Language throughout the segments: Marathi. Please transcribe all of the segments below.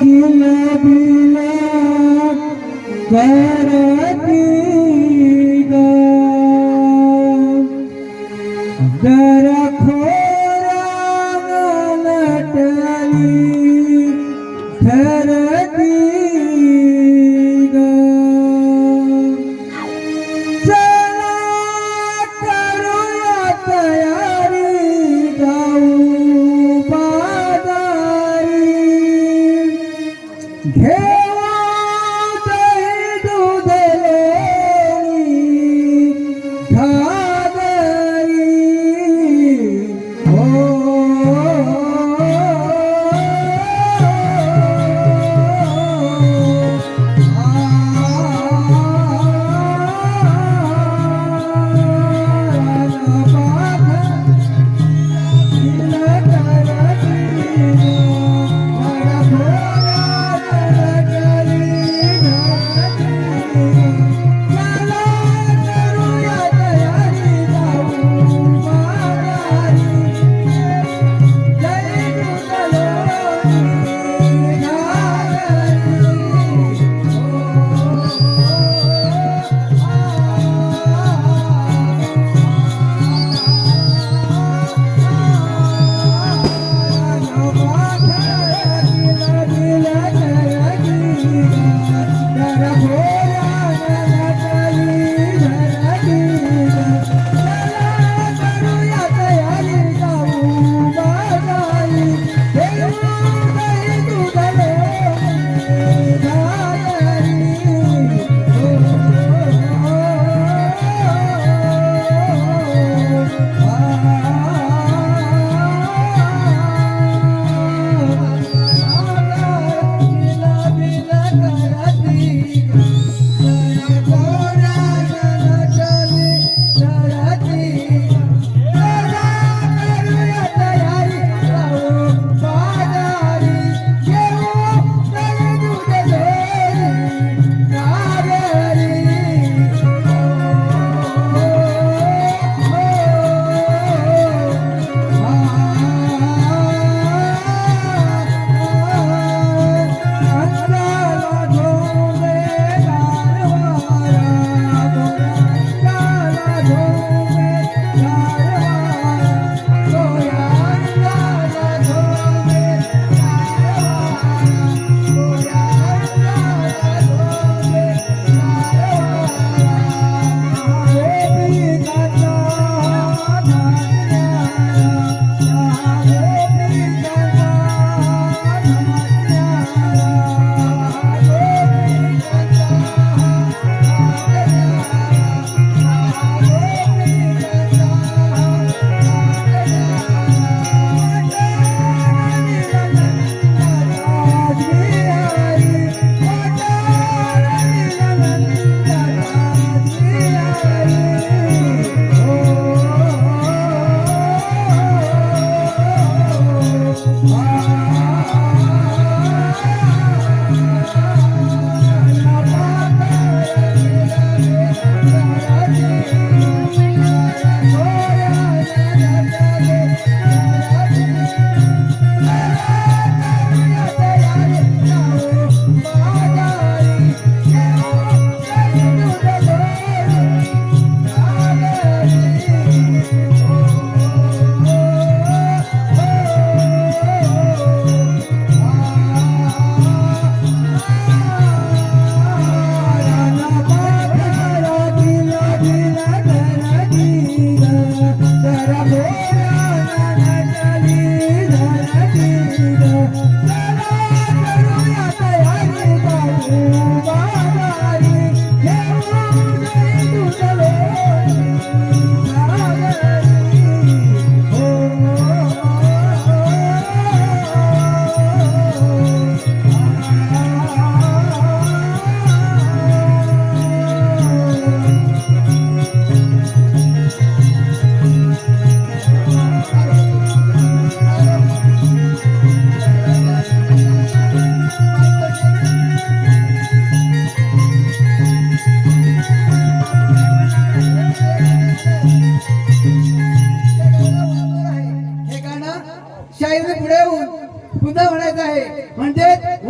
किलबिला करती ग दरखोरान नटली ठरती ग चला करूया तयारी जाऊ बाजारी घेऊ दही दूध लोणी घागरी हो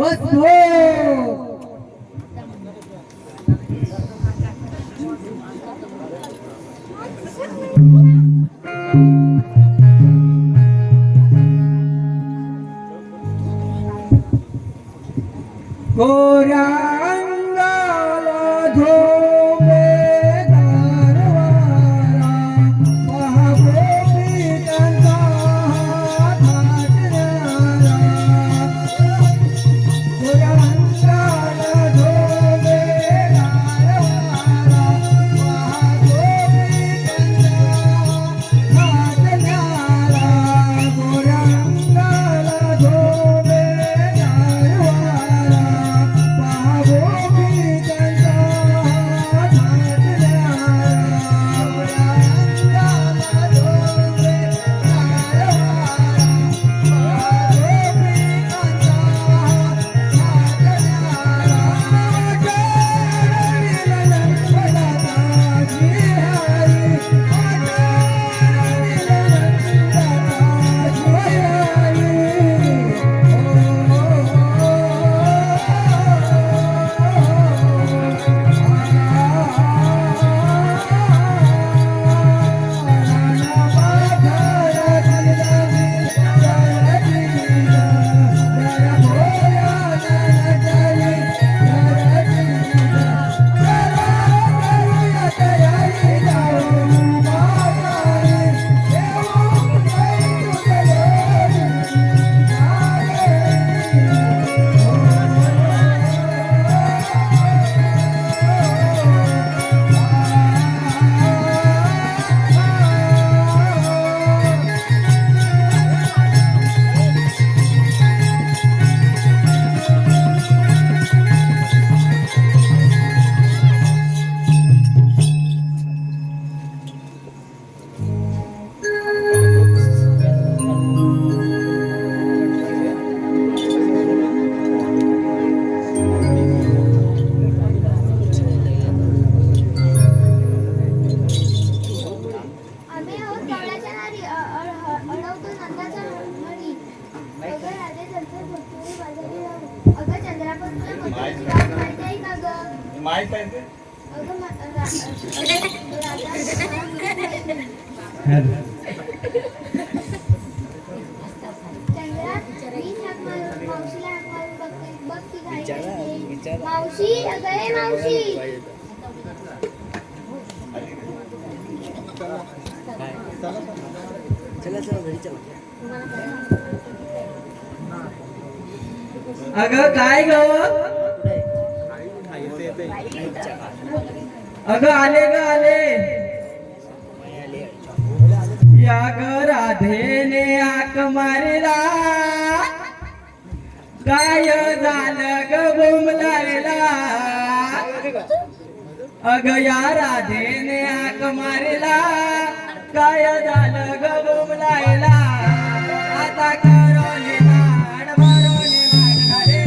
बस हो. गोऱ्या अंगाला झोंबे गारवारा, महागोपी त्यांचा हात हाटणारा. गोऱ्या अंगाला झोंबे गारवारा, महागोपी त्यांचा हात हाटणारा. गोऱ्या अंगाला झोंबे गारवारा, माहित आहे ते? मावशी अगं हे मावशी चला चला घरी चला. अगं काय ग? अगं आले ग आले. या ग राधेने हाक मारला, काय झालं ग बोंबलायला. अग या राधेने हाक मारला, काय झालं ग बोंबलायला. आता करोली लाड भरोली वाढणारे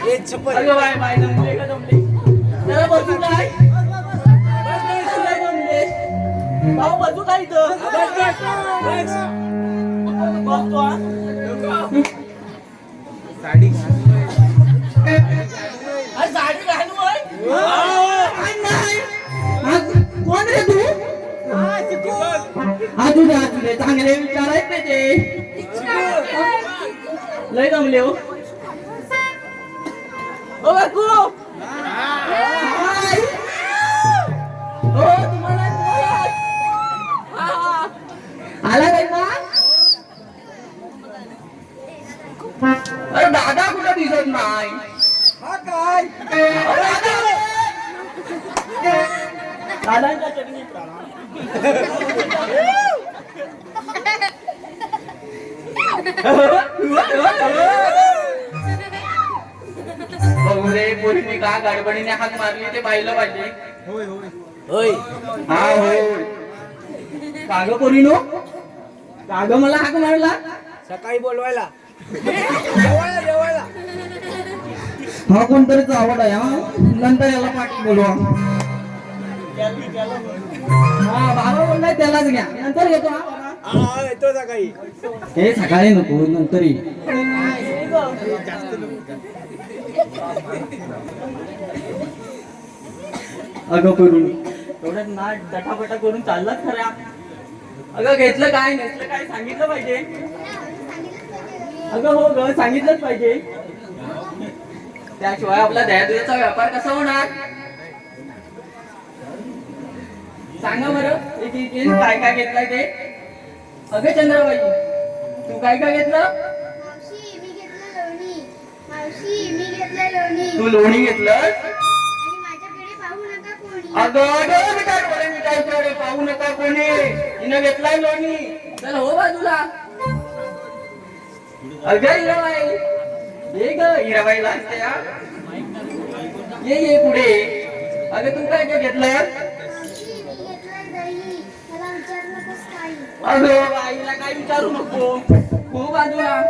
अगं बाय बाय जमले का जमले जरा बसू काय काय जमले भाऊ बसू काय इथं बसतो हा. अरे साडी घालू होय? नाही. कोण रे तू असू दे चांगले विचार आहेत त्याचे लय जमले हो ओ काकू हाय. ओ तुम्हाला आला काय ना अरे दादा कुठं दिसत नाही हा काय दादांच्या चटणी रे पोरीने का गडबडीने हात मारली ते पाहिलं पाहिजे होय हा होय काग पोरीनो काग मला हाक मारला सकाळी बोलवायला हा कोणतरीच आवड आहे हा नंतर याला पाठी बोलवा हा बाबा बोललाय त्यालाच घ्या नंतर घेतो हा बाबा हा येतो सकाळी हे सकाळी नको नंतर अगं करून एवढ्यात ना डटापटा करून चाललाच खरा अगं घेतलं काय नसलं काय सांगितलं पाहिजे अगं हो ग सांगितलंच पाहिजे त्याशिवाय आपला दह्याचा व्यापार कसा होणार सांगा बरं एक एक काय काय घेतलंय ते अगं चंद्राबाई तू काय काय घेतलं मावशी मी घेतलं लोणी मावशी मी घेतलं लोणी तू लोणी घेतलं आणि माझ्याकडे पाहू नका कोणी अगं मिठाईकडे पाहू नका कोणी हिनं घेतलाय लोणी चल हो बाजूला अगं हिराबाई ये ग हिराबाईला असते हा ये पुढे अगं तू काय काय घेतलं मावशी मी घेतलं दही मला विचारू नकोस काही अगं बाईला काय विचारू नको हो बाजूला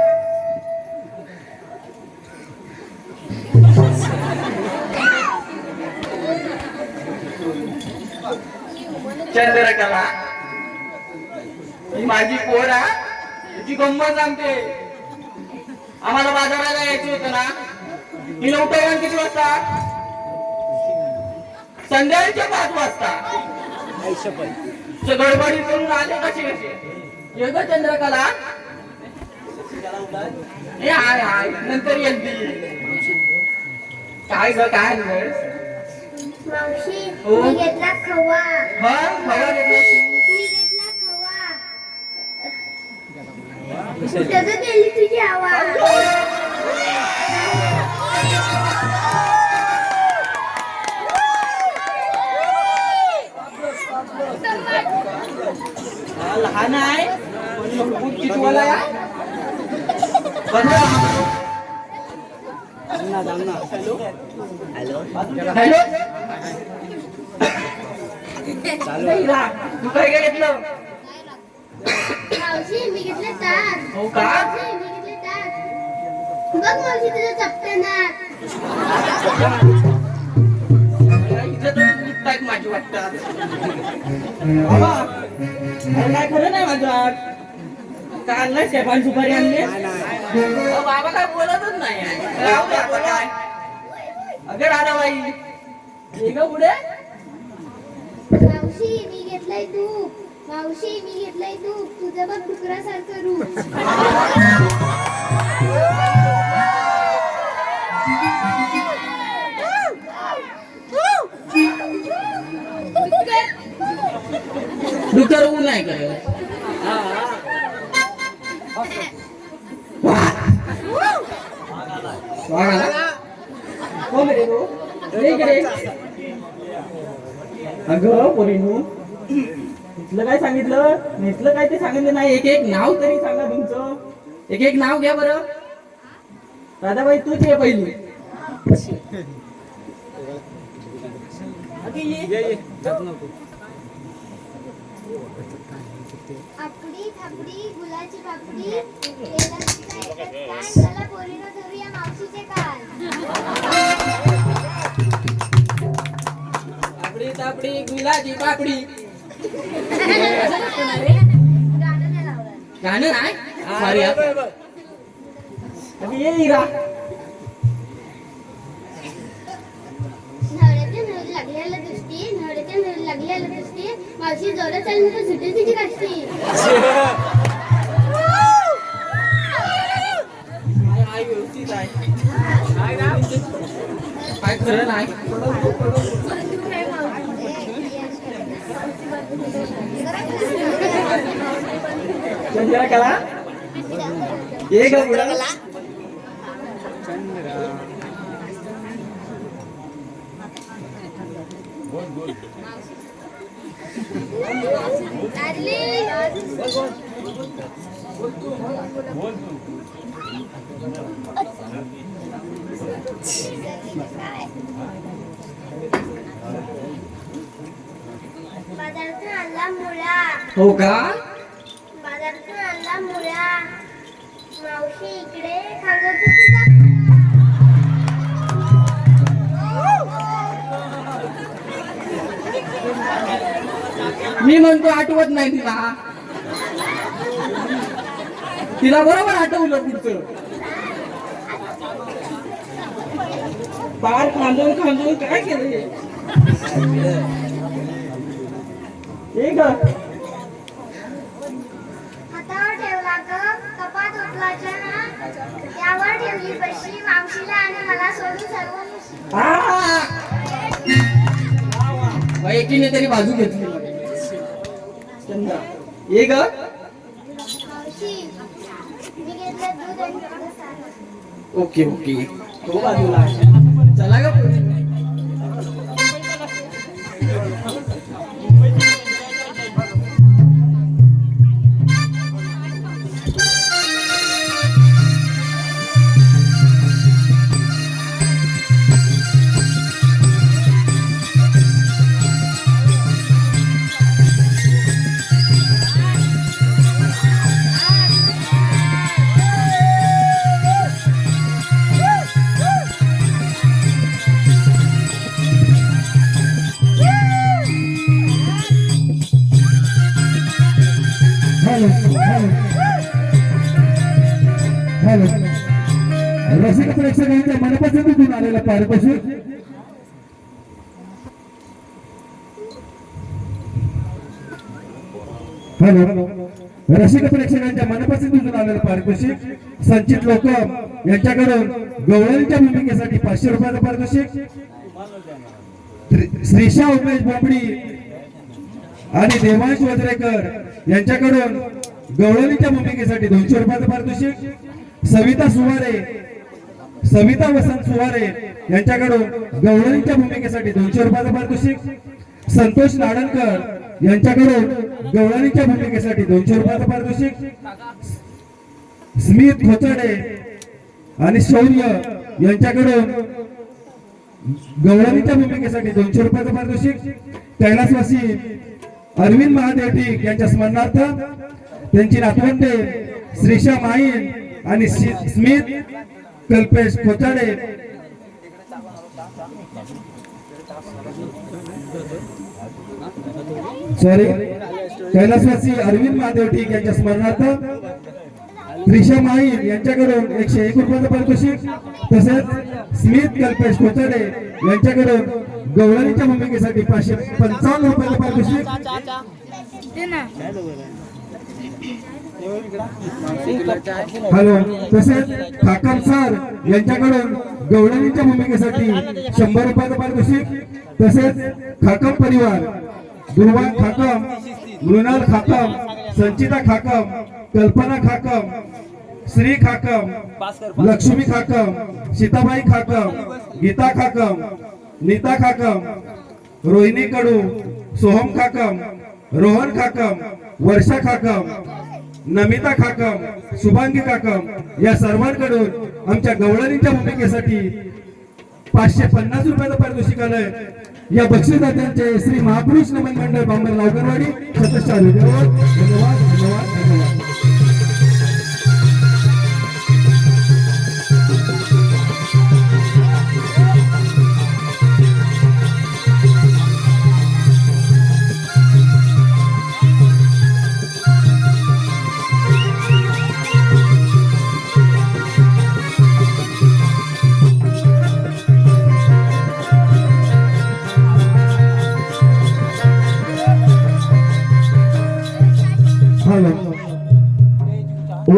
चंद्रकला ही माझी पोर हा तुझी गंमत सांगते आम्हाला बाजाराला यायचं होतं ना ही नव्हतं किती वाजता संध्याकाळच्या 5 वाजता गडबडी करून आले कसे ये ग चंद्रकला हे हाय हाय नंतर येईल काय ग काय मावशी हो? मी घेतला खवा हा खबर घेतलं मी घेतला खवा कुठं ग गेली तुझी आवाज लहान आहे पण किती वाला या हॅलो तू काय काय घेतलं मावशी मी घेतले ताट हो का मावशी मी घेतले ताट बघ मावशी तुझं चपटनात माझी वाटतात बाबा अरे काय खरं नाही माझं काय आणलंय शेफान सुपारी आणले बाबा काय बोलतच नाही राहू दे आता काय अगं राधाबाई ये ग पुढे मावशी मी घेतलंय तूप मावशी मी घेतलंय तूप तुझं बघ डुकरासारखं रूप डुकर ऊन नाही करत अगं पोरीनू इथलं काय सांगितलं इथलं काय ते सांगितलं नाही एक एक नाव तरी सांगा तुमचं एक एक नाव घ्या बरं राधाबाई तूच ये पहिली आपडी थापडी गुलाची पापडी चला पोरीनं धरूया मावशीचे कान मी गुलाची पापडी. गाणं नाही लावलं. गाणं नाही हा, सॉरी बरं, बरं. ये इरा. नवऱ्याच्या नवरी लागलेल्या दृष्टी, नवऱ्याच्या नवरी लागलेल्या दृष्टी, मावशी जोरात चालली तर सुटेल तिची काष्टी. आई व्यवस्थित आहे. काय खरं नाही. चंद्रा कला ये ग पुढं. बाजारातून आणला मुळा, हो का बाजारातून आणला मुळा, मावशी इकडे खागं तुझा. मी म्हणतो आठवत नाही तिला. तिला बरोबर आठवलं पुढचं. पार खांदून खांदून काय केलं हे ग. हातावर ठेवला ग कपात उचलायच्या ना, त्यावर ठेवली बशी, मावशीला आणि मला सोडून सर्व मुशी. एकीने तरी बाजू घेतली. चंद्रा ये ग. मावशी मी घेतलं दूध आणि थोडं साखर. ओके ओके तो बाजूला चला ग पुढे. रसिक प्रेक्षकांच्या मनपसंतीतून आलेला पारितोषिक रसिक प्रेक्षकांच्या मनपसंतीतून आलेलं पारितोषिक संचित लोकम यांच्याकडून गवळणीच्या भूमिकेसाठी 500 रुपयाचं पारितोषिक, श्रीशा उमेश बोबडी आणि देवांश वज्रेकर यांच्याकडून गवळणीच्या भूमिकेसाठी 200 रुपयाचं पारितोषिक, सविता वसंत सुवारे यांच्याकडून गवळणीच्या भूमिकेसाठी 200 रुपयाचं पारितोषिक, संतोष नाडणकर यांच्याकडून गवळणीच्या भूमिकेसाठी 200 रुपयाचं पारितोषिक, स्मित खोचडे आणि शौर्य यांच्याकडून गवळणीच्या भूमिकेसाठी 200 रुपयाचं पारितोषिक, कैलासवासी अरविंद महादेव ठीक यांच्या स्मरणार्थ त्यांची नातवंडे श्रीशा माईन आणि स्मित कल्पेश खोचाडे कैलासवासी अरविंद महादेव ठीक यांच्या स्मरणार्थ श्रीशा माईन यांच्याकडून 101 रुपयाचं पारितोषिक, तसेच स्मित कल्पेश खोचाडे यांच्याकडून गवळणीच्या भूमिकेसाठी 555 रुपयाचं पारितोषिक, हॅलो, तसेच खाकम सर यांच्याकडून गवळणीच्या भूमिकेसाठी 100 रुपयाचं पारितोषिक, तसेच खाकम परिवार दुर्वा खाकम, मृणाल खाकम, संचिता खाकम, कल्पना खाकम, श्री खाकम, लक्ष्मी खाकम, सीताबाई खाकम, गीता खाकम, नीता खाकम, रोहिणी कडू, सोहम खाकम, रोहन खाकम, वर्षा खाकम, नमिता खाकम, शुभांगी खाकम या सर्वांकडून आमच्या गवळणीच्या भूमिकेसाठी 550 रुपयाचं पारितोषिक आलंय. या बक्षीसदात्यांचे श्री महापुरुष नमन मंडळ बांबर लावकरवाडी सतत धन्यवाद.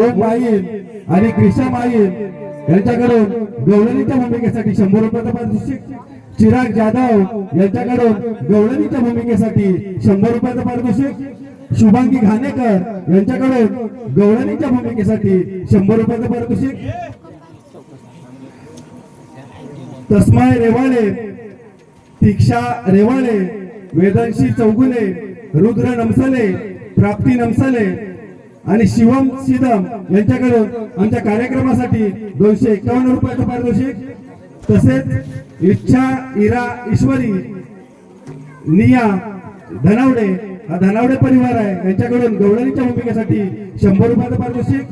ओम माईल आणि क्रिशा माईल यांच्याकडून गवळणीच्या भूमिकेसाठी 100 रुपयाचं पारितोषिक, चिराग जाधव यांच्याकडून गवळणीच्या भूमिकेसाठी 100 रुपयाचं पारितोषिक, शुभांगी घाणेकर यांच्याकडून गवळणीच्या भूमिकेसाठी 100 रुपयाचं पारितोषिक, तस्माय रेवाळे, दीक्षा रेवाळे, वेदांशी चौगुले, रुद्र नमसले, प्राप्ती नमसले आणि शिवम सिदम यांच्याकडून आमच्या कार्यक्रमासाठी 251 रुपयाचं पारितोषिक, तसेच इच्छा इरा ईश्वरी निया धनावडे, हा धनावडे परिवार आहे, यांच्याकडून गवळणीच्या भूमिकेसाठी 100 रुपयाचं पारितोषिक,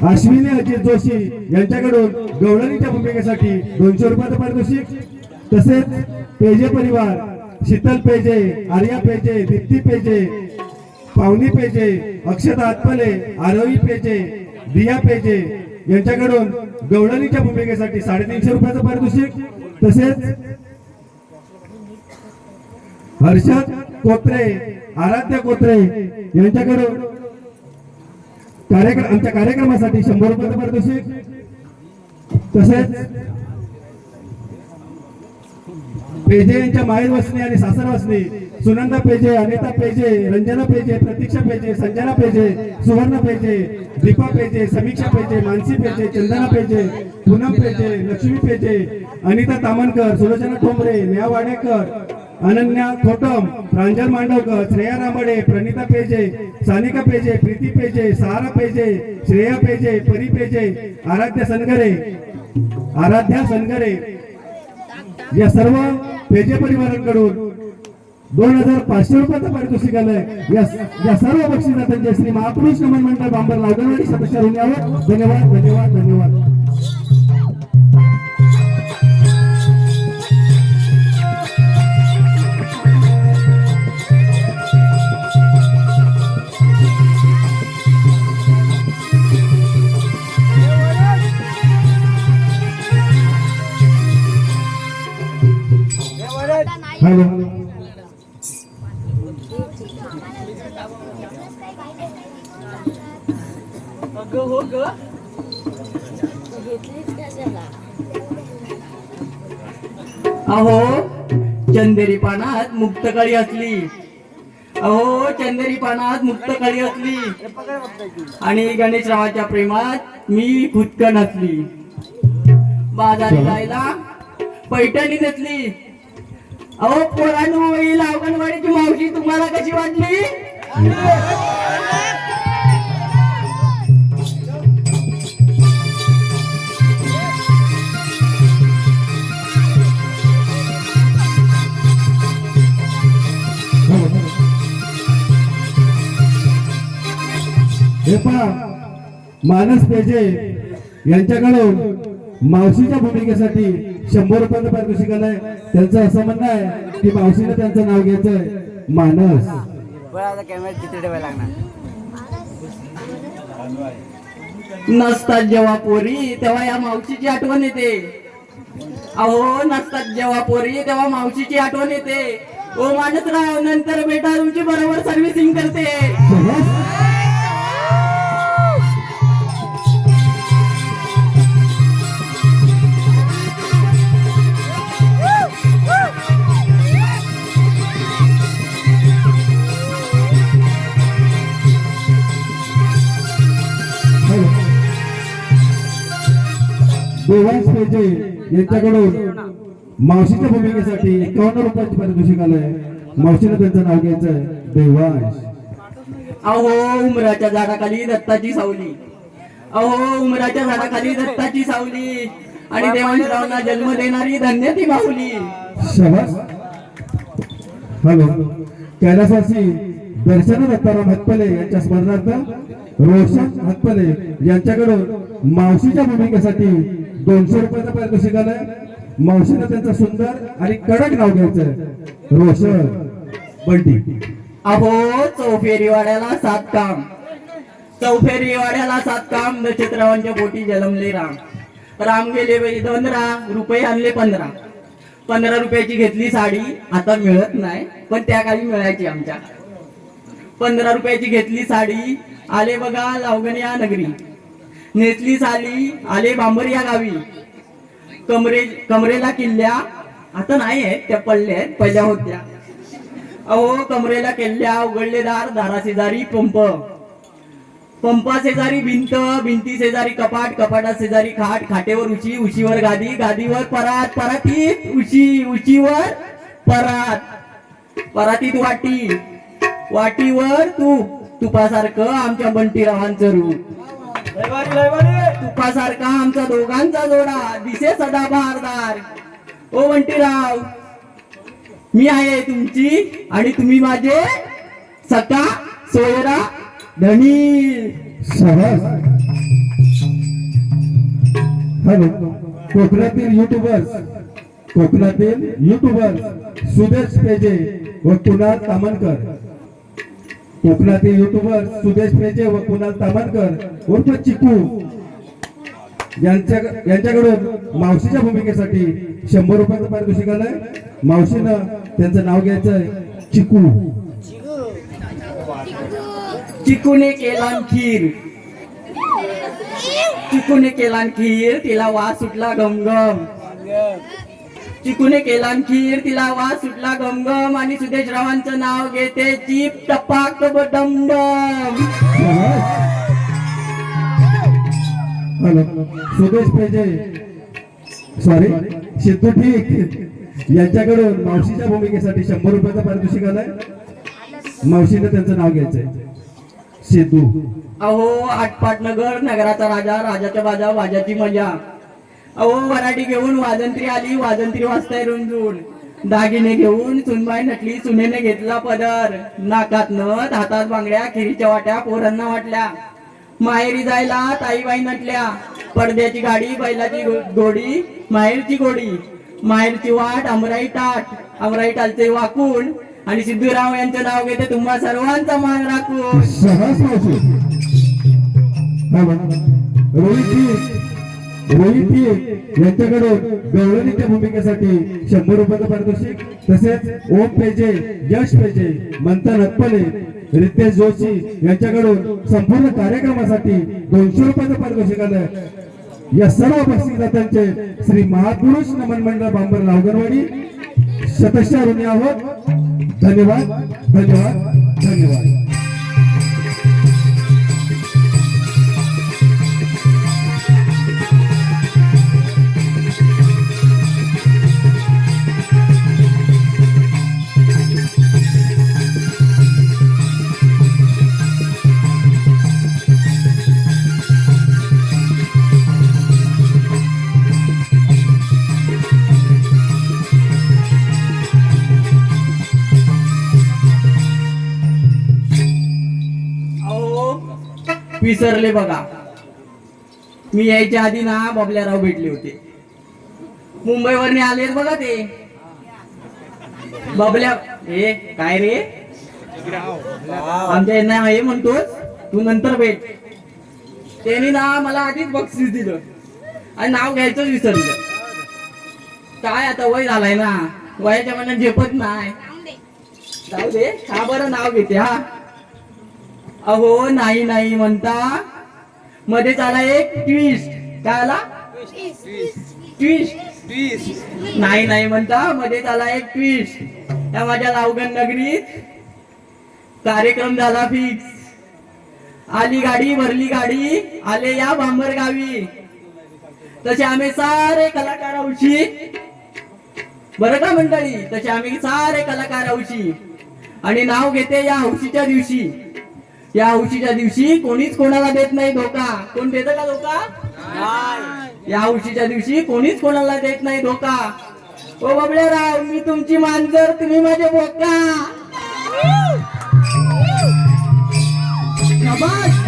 अश्विनी अजित जोशी यांच्याकडून गवळणीच्या भूमिकेसाठी 200 रुपयाचं पारितोषिक, तसेच पेजे परिवार, शीतल पेजे, आर्या पेजे, दीप्ती पेजे, पावनी पेजे, अक्षता आतपले, आरोही पेजे, दिया पेजे यांच्याकडून गवळणीच्या भूमिकेसाठी 350 रुपयाचं पारितोषिक, तसेच हर्षद कोत्रे, आराध्य कोत्रे यांच्याकडून आमच्या कार्यक्रमासाठी 100 रुपयाचं पारितोषिक, तसेच पेजे यांच्या माहेर वसनी आणि सासर वसनी सुनंदा पेजे, अनिता पेजे, रंजना पेजे, प्रतीक्षा पेजे, संजना पेजे, सुवर्ण पेजे, दीपा पेजे, समीक्षा पेजे, मानसी पेजे, चंदना पेजे, पूनम पेजे, लक्ष्मी पेजे, अनिता तामणकर, सुलोचना ठोंबरे, नेहा वाडेकर, अनन्या खोटम, प्रांजल मांडवकर, श्रेया रामडे, प्रणिता पेजे, सानिका पेजे, प्रीती पेजे, सहारा पेजे, श्रेया पेजे, परी पेजे, आराध्या सनगरे या सर्व पेजे परिवारांकडून 2500 रुपयाचं पारितोषिक आलंय। या सर्व बक्षिसांचे श्री महापुरुष नमन मंडळ बांबर लावगणवाडी सदस्य होऊन यावं। धन्यवाद धन्यवाद धन्यवाद। हॅलो हो ग अहो चंदेरी पानात मुक्त कळी असली, अहो चंदेरी पानात मुक्त कळी असली आणि गणेशरावाच्या प्रेमात मी खुदकन असली, बाजारी जायला पैठणी नसली। अहो पोरांनो ही लावगणवाडीची मावशी तुम्हाला कशी वाटली? हे पहा मानस पेजे यांच्याकडून मावशीच्या भूमिकेसाठी 100 रुपयाचं पारितोषिक आलंय। त्यांचं असं म्हणणं आहे की मावशीने त्यांचं नाव घ्यायचंय मानस। नसतात जेव्हा पोरी तेव्हा या मावशीची आठवण येते, अहो नसतात जेव्हा पोरी तेव्हा मावशीची आठवण येते। ओ मानसराव नंतर बेटा तुमची बरोबर सर्व्हिसिंग करते। देवांश पेजे यांच्याकडून मावशीच्या भूमिकेसाठी 51 रुपयाचं पारितोषिक आलंय। मावशीने त्यांचं नाव घ्यायचंय देवांश। अहो उमराच्या झाडाखाली दत्ताची सावली, अहो उमराच्या झाडाखाली दत्ताची सावली आणि देवांशरावला जन्म देणारी धन्य ती माऊली। शाबास। हॅलो कैलासवासी दर्शन दत्ताराम हत्पले यांच्या स्मरणार्थ रोशन हत्पले यांच्याकडून मावशीच्या भूमिकेसाठी 200 रुपयाचं पारितोषिक आलंय। मावशीने त्यांचं सुंदर आणि कडक नाव घ्यायचंय रोशन बंटी। अहो चौफेरीवाड्याला 7 काम, चौफेरीवाड्याला 7 काम, नक्षत्ररावांच्या पोटी जन्मले राम। राम गेले 15 रुपये आणले 15 रुपयाची घेतली साडी, आता मिळत नाही पण त्या काळी मिळायची आमच्या। 15 रुपयाची घेतली साडी, आले बघा लावगण या नगरी. नेसली साली, आले बांबर या गावी. कमरेला किल्ल्या, आता नाही आहेत त्या पडल्या आहेत, पहिल्या होत्या. अहो कमरेला किल्ल्या, उघडले दार, दारा शेजारी पंप, पंपा शेजारी भिंत, भिंती शेजारी कपाट, कपाटा शेजारी खाट, खाटेवर उशी, उशीवर गादी, गादीवर परात, परातीत उशी, उशीवर परात, परातीत वाटी, वाटीवर तूप, तुपासारखं आमच्या बंटीरावांचं रूप. तुपासारखा आमचा दोघांचा जोडा, दिसे सदा बहारदार. ओ बंटीराव, मी आहे तुमची आणि तुम्ही माझे सखा सोयरा धनी. सहज. हॅलो, कोकणातील युट्यूबर्स सुदेश पेजे व कुणाल तामणकर. कोकणातील युट्यूबर सुदेश पेजे व कुणाल तामणकर उर्फ चिकू यांच्याकडून मावशीच्या भूमिकेसाठी 100 रुपयाचं पारितोषिक आलंय. मावशीनं त्यांचं नाव घ्यायचंय चिकू. चिकूने केला खीर, चिकूने केला खीर, तिला वास सुटला गमगम. चिकूने केला खीर, तिला वास सुटला गमगम. आणि सुदेश रावांचं नाव घेते चिप टपाक डमडम. हॅलो, सुदेश पेजे सॉरी सिद्धू ठीक यांच्याकडून मावशीच्या भूमिकेसाठी 100 रुपयाचं पारितोषिक आलंय. मावशीने त्यांचं नाव घ्यायचंय सिद्धू. अहो आटपाट नगर, नगराचा राजा, राजाच्या बाजा, वाजाची मजा. अहो वराठी घेऊन वाजंत्री आली, वाजंत्री वाजताय रुंजून. दागिने घेऊन सुनबाई नटली, सुनेने घेतला पदर. नाकात नथ, हातात बांगड्या, खिरीच्या वाट्या पोरांना वाटल्या. माहेरी जायला ताईबाई नटल्या. पडद्याची गाडी, बैलाची गोडी, माहेरची गोडी. माहेरची वाट, अमराई टाट, अमराई टालचे वाकून. आणि सिद्धूराव यांचं नाव घेते तुम्हा सर्वांचा मान राखून. सहज मावशी. रोहित यांच्याकडून गवळणीच्या भूमिकेसाठी 100 रुपयाचं पारितोषिक. तसेच ओम पेजे, यश पेजे, मंथन अत्पले, रितेश जोशी यांच्याकडून संपूर्ण कार्यक्रमासाठी 200 रुपयाचं पारितोषिक आलं. या सर्व बक्षीसदात्यांचे श्री महापुरुष नमन मंडळ बांबर लावगणवाडी शतशः ऋणी आहोत. धन्यवाद, धन्यवाद, धन्यवाद. विसरले बघा, मी यायच्या आधी ना बबल्याराव भेटले होते. मुंबईवरने आलेत बघा ते बबल्या. हे काय रे, आमच्या यांना हे म्हणतोस तू, नंतर भेट. त्यांनी ना मला आधीच बक्षीस दिलं आणि नाव घ्यायचं विसरलं. काय आता वय झालाय ना, वयाच्या मनात झेपत नाही. जाऊ दे, का बरं नाव घेते. हा अहो नाही नाही म्हणता मध्ये आला एक ट्विस्ट. काय आला? ट्विस्ट. नाही नाही म्हणता मध्ये आला एक ट्विस्ट. त्या माझ्या लावगण नगरीत कार्यक्रम झाला फिक्स. आली गाडी, भरली गाडी, आले या बांबर गावी. तसे आम्ही सारे कलाकार हौशी, बरं का मंडळी, तसे आम्ही सारे कलाकार हौशी. आणि नाव घेते या हौशीच्या दिवशी. या हौशीच्या दिवशी कोणीच कोणाला देत नाही धोका. कोण देत का धोका? या हौशीच्या दिवशी कोणीच कोणाला देत नाही धोका. ओ बबल्याराव, मी तुमची मांजर, तुम्ही माझे बोका. शाबास.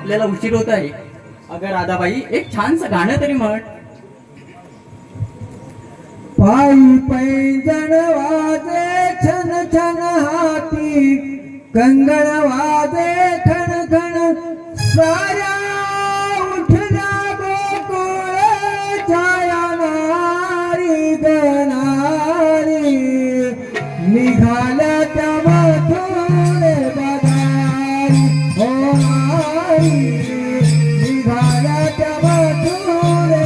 आपल्याला उशीर होत आहे. अगं राधाबाई, एक छानसं गाणं तरी म्हण. पायी पैंजण वाजे छन छन हाती, कंगण वाजे खण खण, साऱ्या उठल्या गोकुळ छाया नारी गणारी, निघाल्या त्या मथुरे बघारी हो नारी, निघाल्या त्या मथुरे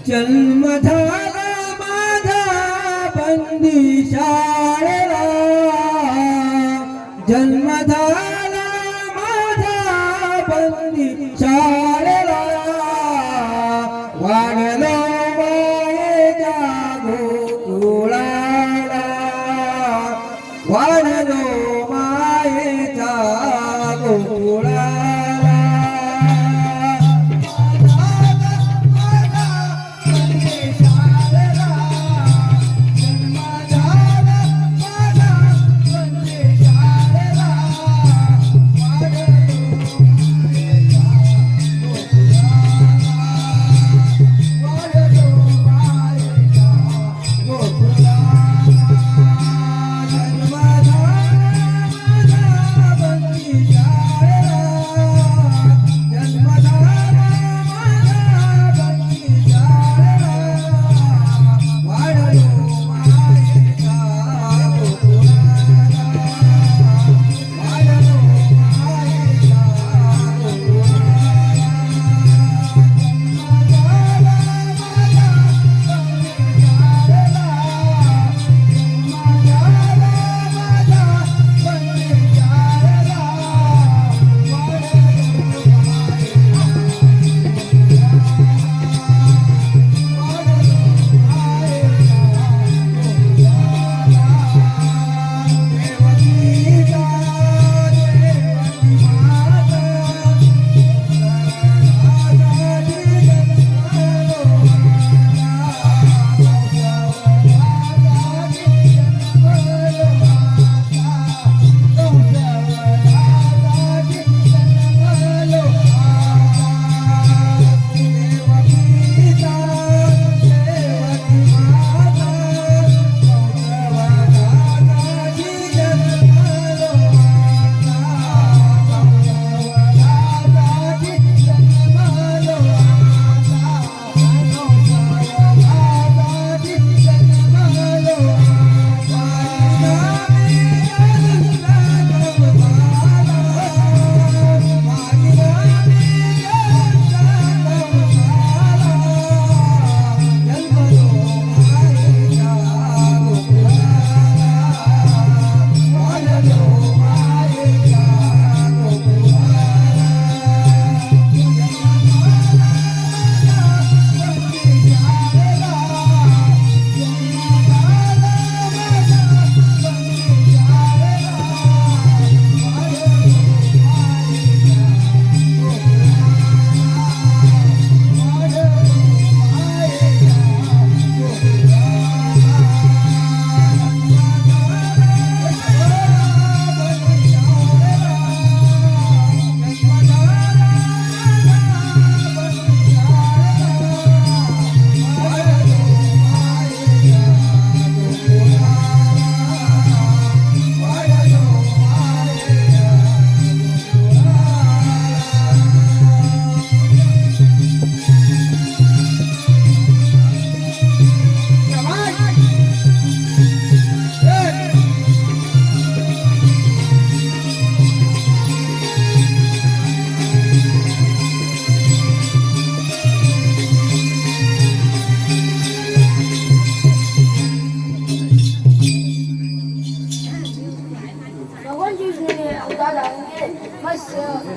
जन्म झाला माझा बंदी शाळेला, जन्म झाला माझा बंदी शाळेला, वाढलो मायेच्या गोकुळाला, वाढलो मायेच्या गोकुळाला.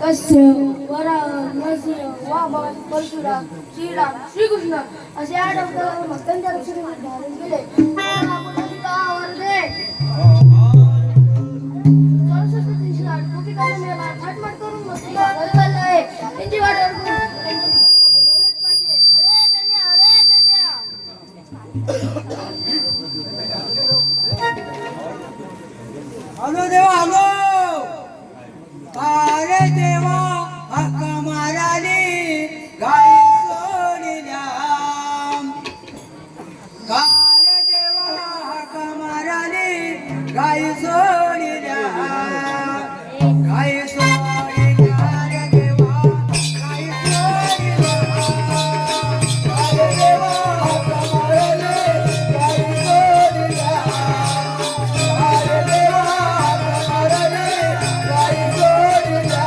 कस्य वराह नरसिंह वामन परशुराम श्रीराम श्रीकृष्ण असे 8 अवतार भक्तांच्या रक्षणासाठी धारण केले. सरस्वती दिवशी गोपिकांना मेला थाटमाट करून मस्ती चाललं आहे. त्यांची वाट बोलवलेच पाहिजे. अरे पेद्या आलो देवा आलो. अरे देवा हक्क माराली गाई सोडल्या. अरे देवा हक्क माराली गाई सोडल्या. गाई सोडल्या रे देवा गाई सोडल्या. अरे देवा हक्क माराली गाई सोडल्या. अरे देवा हक्क माराली गाई सोडल्या.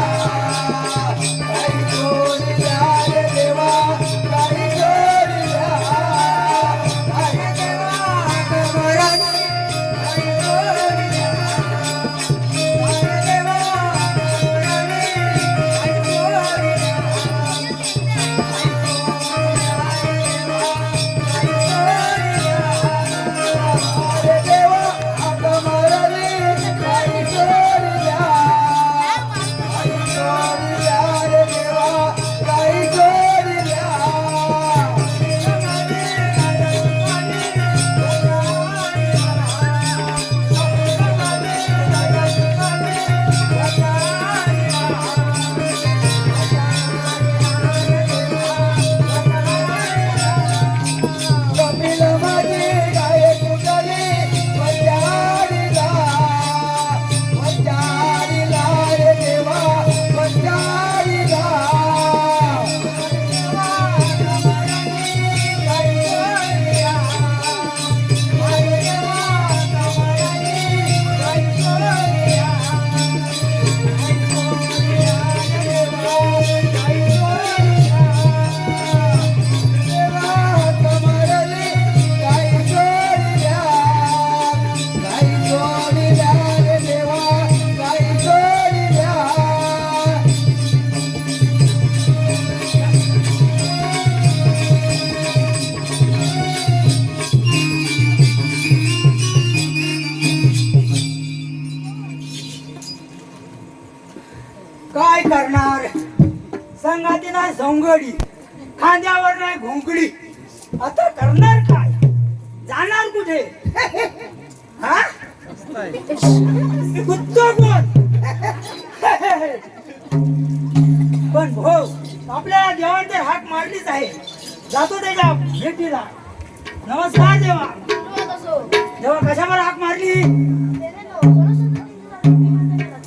नाही सौंगडी, खांद्यावर नाही घोंगडी. आता करणार काय, जाणार कुठे? हा कुत्तो कोण? पण भाऊ आपल्याला देवाने तर हाक मारलीच आहे. जातो त्याच्या भेटीला. नमस्कार देवा. सुरुवात असो. देवा कशावर हाक मारली? त्याने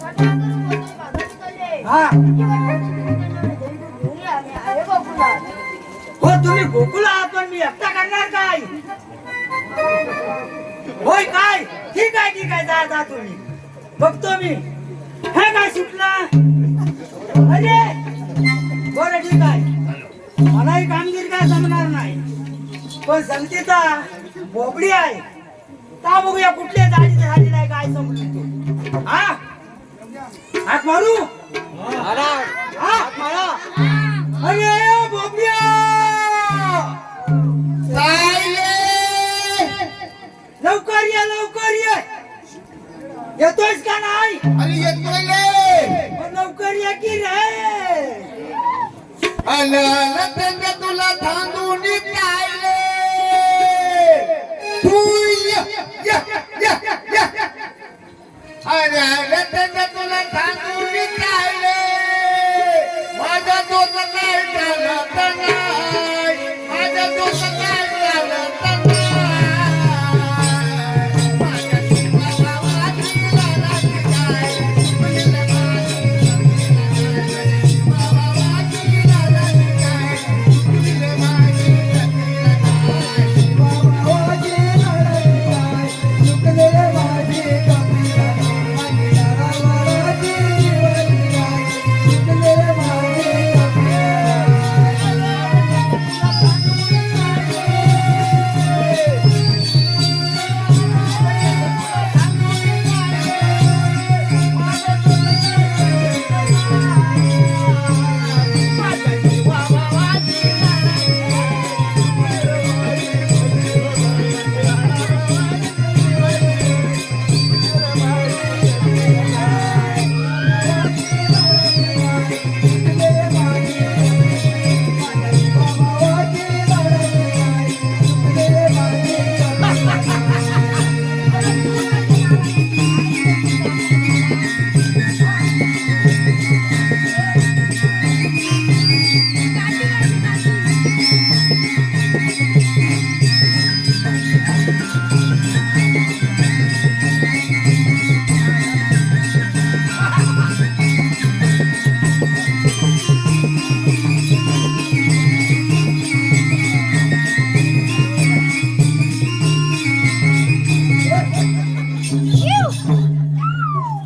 थाट करून बोलतोय, बाजारात चालले. हा ही वाट त्याच्याकडे घरी घेऊन या, मी आहे गोकुळात. हो तुम्ही गोकुळ आहात पण मी एकटा करणार काय? होय काय? ठीक आहे जा जा तुम्ही. बघतो मी. हे काय सुटलं? अरे बरं ठीक आहे. मला ही कामगिरी काय जमणार नाही. पण संगतीचा बोबडी आहे. का बघूया कुठल्या जाडीची झाली नाही काय समजून तू. हा हाक मारू. हा अरे बोबड्या लवकर ये. येतोयस का नाही? आणि येतोय रे. मग लवकर ये की रे. त्यांना तुला थांबून काढले. तू अरे त्यांना तुला थांबून काढले. माझा दोष काय चालत नाही. माझा दोष काय चालत नाही. माझ्या जीवाची लालाची काय.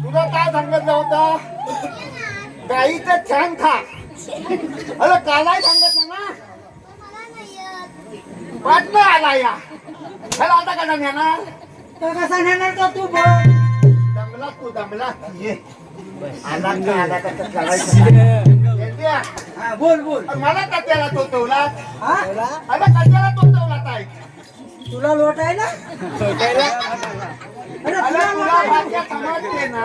तुला काय सांगितलं होतं? गाईचं छान खा. अरे कालाय सांगितलं ना. मला नाही येत. पाटणं आला या. चला आता कसा नेणार? तर कसा नेणार का तू बघ. दमला ये. आला का आला का तर करायचं. हा बोल बोल. मला कशाला तोतवला? हा अरे कशाला तोतवला ताई? तुला लोटायला? अरे अरे तुला तुला लोटायला? भाग्य समजते ना.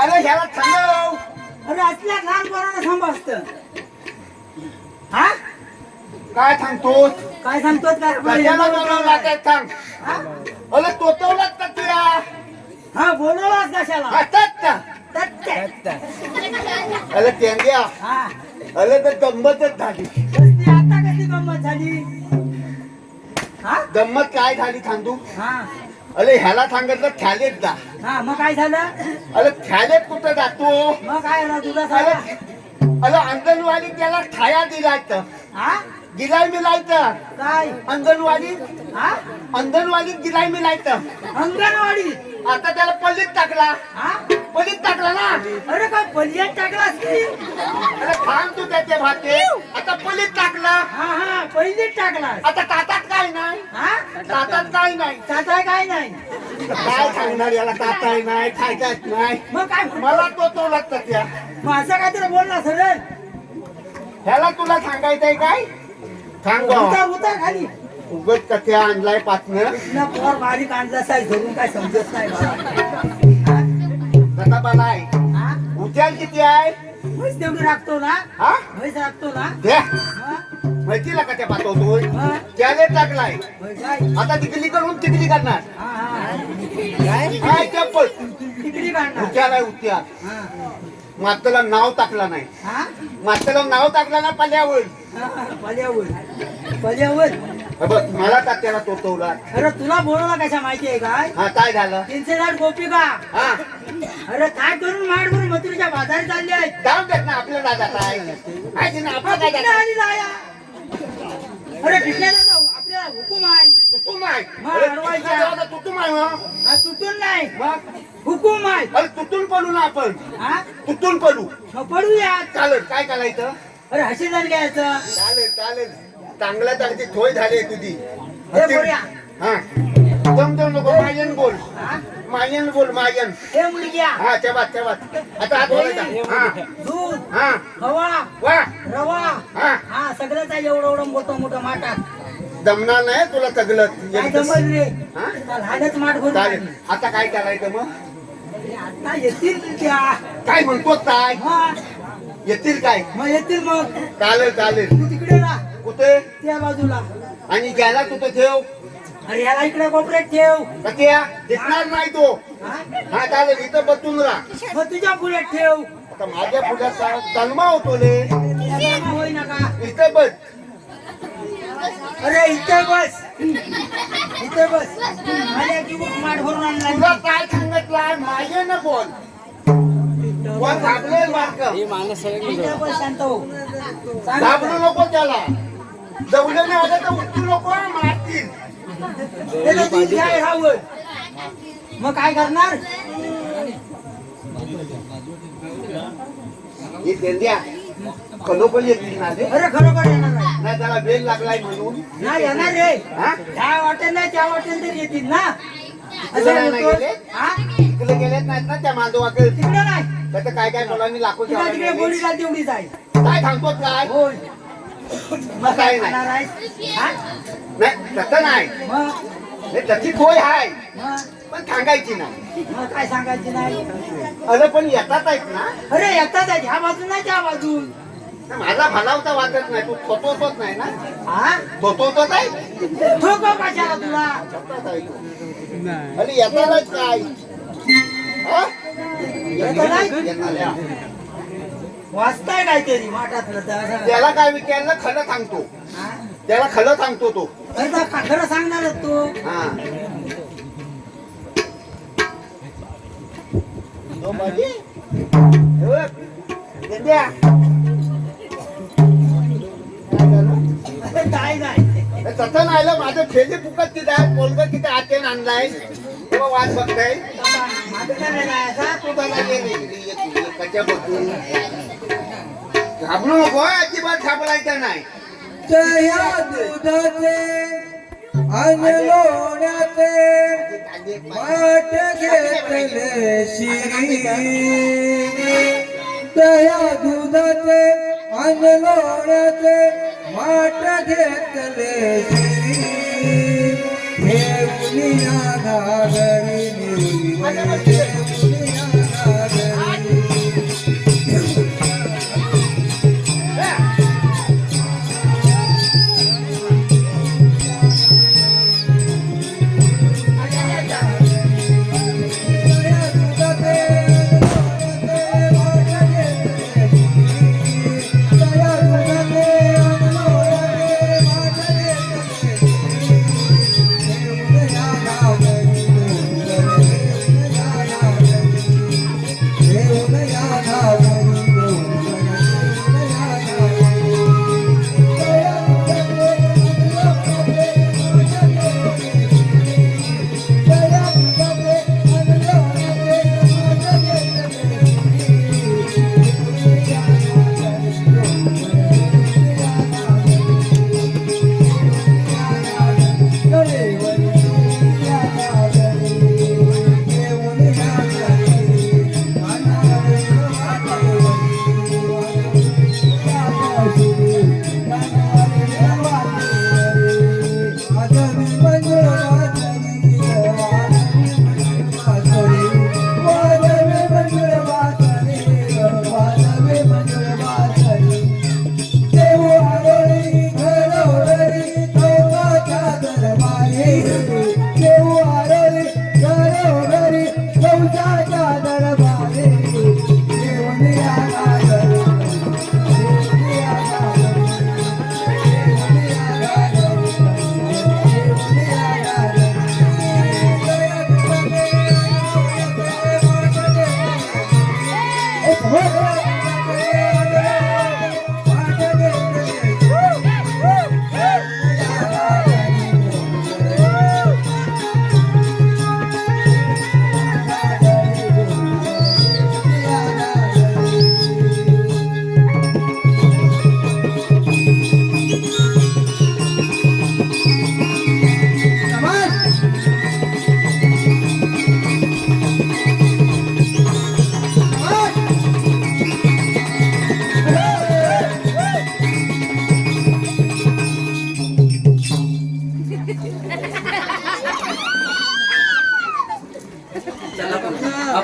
अरे ह्याला थांबव. अरे असल्या लहान पोरांना समजत. हा काय सांगतोस? काय सांगतोस काय? कशाला बोलवला ते सांग. हा? अरे तोतवलाच का तुला? हा बोलवलास कशाला? हातात का? तत्ते. अरे तेंग्या. हा अरे तर गंमतच झाली. कसली आता कशी गंमत झाली? हा गंमत काय झाली सांगू? हा अरे ह्याला सांगितलं थॅलेत जा. हा मग काय झालं? अरे थॅलेत कुठं जातो? मग काय झालं तुला अरे सांगा. अरे अंगणवाडी त्याला खाया दिलायचं. हा गिलाई मिलायचं. काय? अंगणवाडी हा अंगणवाडीत गिलाई मिलायचं. अंगणवाडी. आता त्याला पल्लीत टाकला. हा पल्लीत टाकला ना. अरे काय पलियात टाकलास की? अरे थांब तू त्याचे भाते. आता पल्लीत टाकला. हा पहिलीच टाकलास. आता ताटात काय नाही. हा ताटात काय नाही. चाचाय काय नाही. काय सांगणार याला ताटाय नाही खायच्यात नाही. मग काय मला तो लागतं त्या. मग असं काहीतरी बोलला सरळ. ह्याला तुला सांगायचंय काय? सांग उतार खाली. उगत कथ्या आणलाय पाचनं. ना पोर बारीक आणला साईज धरून काय समजत नाही मला. कसा बाला आहे? हा? उचल किती आहे? म्हैस तेवढी राखतो ना हा म्हैस राखतो ना द्या हा? माहितीला का त्या पाठवतोय हा? त्याने टाकलाय म्हैस काय? आता तिकली करून तिकली करणार हा, हा. काय चप्पल तिकडी काढणार उद्याला आहे उद्या हा. मातेला नाव टाकला नाही हा? मातेला नाव टाकला ना पल्यावर हा, पल्यावर पल्यावर हे बघ मला तात्याला तोतवला अरे तुला बोलवला कशा माहिती आहे काय हा काय झालं 360 गोपिका हा अरे काय करून माड करून मथुरेच्या बाजारात चालले आहेत जाऊ देत ना आपल्या दादा काय माहिती ना आपलं काय कुठे दादा आली जाया? अरे टिकल्याला जाऊ आपल्याला हुकूम आहे तुटून आहे मग अरे, अडवायच्या. तुटून आहे, तुटून आहे मग. हा, तुटून नाही मग हुकूम आहे अरे तुटून पडू ना आपण हा तुटून पडू मग पडूया चालेल काय करायचं अरे हसीदार घ्यायचं चालेल चालेल चांगल्या चांगली थोय झाली आहे तुझी हे बोलूया हा जमतो नको मायन बोल हा? मायन बोल मायन हे मुलग्या हा तेव्हा आता हात बोलायचा हा दूध हा हवा वा रवा हा हा सगळंच आहे एवढं एवढं मोठं मोठं माठात जमणार नाही तुला सगळं काय जमल रे हा? लहानच माठ भरून चालेल टाकली. आता काय करायचं मग अरे, आता येतील त्या काय म्हणतो काय हा येतील काय मग येतील मग चालेल चालेल तू तिकडे राहा कुठे त्या बाजूला आणि ज्याला कुठे ठेव अरे याला इकडे कोपऱ्यात ठेव का त्या दिसणार नाही तो हा? हा चालेल इथं बसून राहा मग तुझ्या पुढ्यात ठेव आता माझ्या पुढ्याचा तलमा होतो रे त्याला होई नका इथं बस अरे इथे बस इथे बस आल्या की मग माठ भरून तुला आणला काय सांगितलं माझे ना बोल कोण घाबरेल बारकं. इथे बस शांत हो सांग घाबरू आता. नको त्याला दौडने आलं तर उठू नको मारतील त्याचं दूध घ्याय राहावं मग काय करणार हे तेंद्या खलोपली येतील ना रे अरे खरोखर येणार नाही नाही त्याला वेल लागलाय म्हणून नाही येणार रे हा ह्या वाटेल नाही त्या वाटेल तर येतील ना तिकडे नाही म्हणतो. गेले? हा? तिकडे गेलेत नाहीत ना त्या मांडवाकडे तिकडे नाही त्याचं काय काय मुलांनी लाखो तिकडे तिकडे गोळीला तेवढीच आहे काय सांगतो काय होय मग काय नाही खाणार आहेस? हा? नाही तसं नाही मग हे त्याची खोय आहे मग पण सांगायची नाही मग काय सांगायचे नाही अरे पण येतात आहेत ना अरे येतात आहेत ह्या बाजून नाही त्या बाजून माझा भलावता वाटत नाही तू थोतवतोच नाही ना हा थोतवतोच आहे ठोको कशाला तुला अरे येतानाच काय हा? येतानाच? येताना. वाचताय काहीतरी माठातलं तर असं. त्याला काय विचारलं खरं सांगतो हा? त्याला खरं सांगतो तो अरे तर खरं सांगणारच तू हा तो माझी हे बघ, गेंड्या. काय झालं? अरे काय नाही हे तसं नाही आलं, माझं खेळली फुकट तिथं आहे पोलग तिथे आतेन आणलाय तेव्हा वाट बघताय माझं काय नाही असा तू त्याला ये रे, ये कच्या बघून घाबरू नको हं, अजिबात घाबरायचं नाही जया दुधाचे अन लोण्याचे वाट घेतले शिरी दया दुधाचे अन लोण्याचे वाट घेतले शिरी हे मुनिया घागरी निवली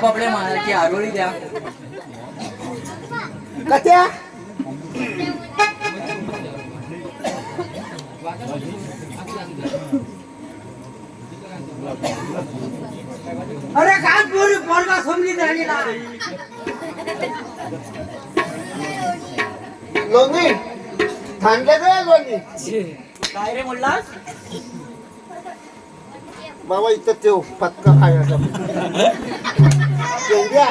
आपापल्या मालाची आरोळी द्या. कथ्या अरे काय पोरी पोरगा समजी झालेला लोणी थांबले लोणी काय रे म्हणलास? बाबा इथं ठेव पत्का खायचा एवढ्या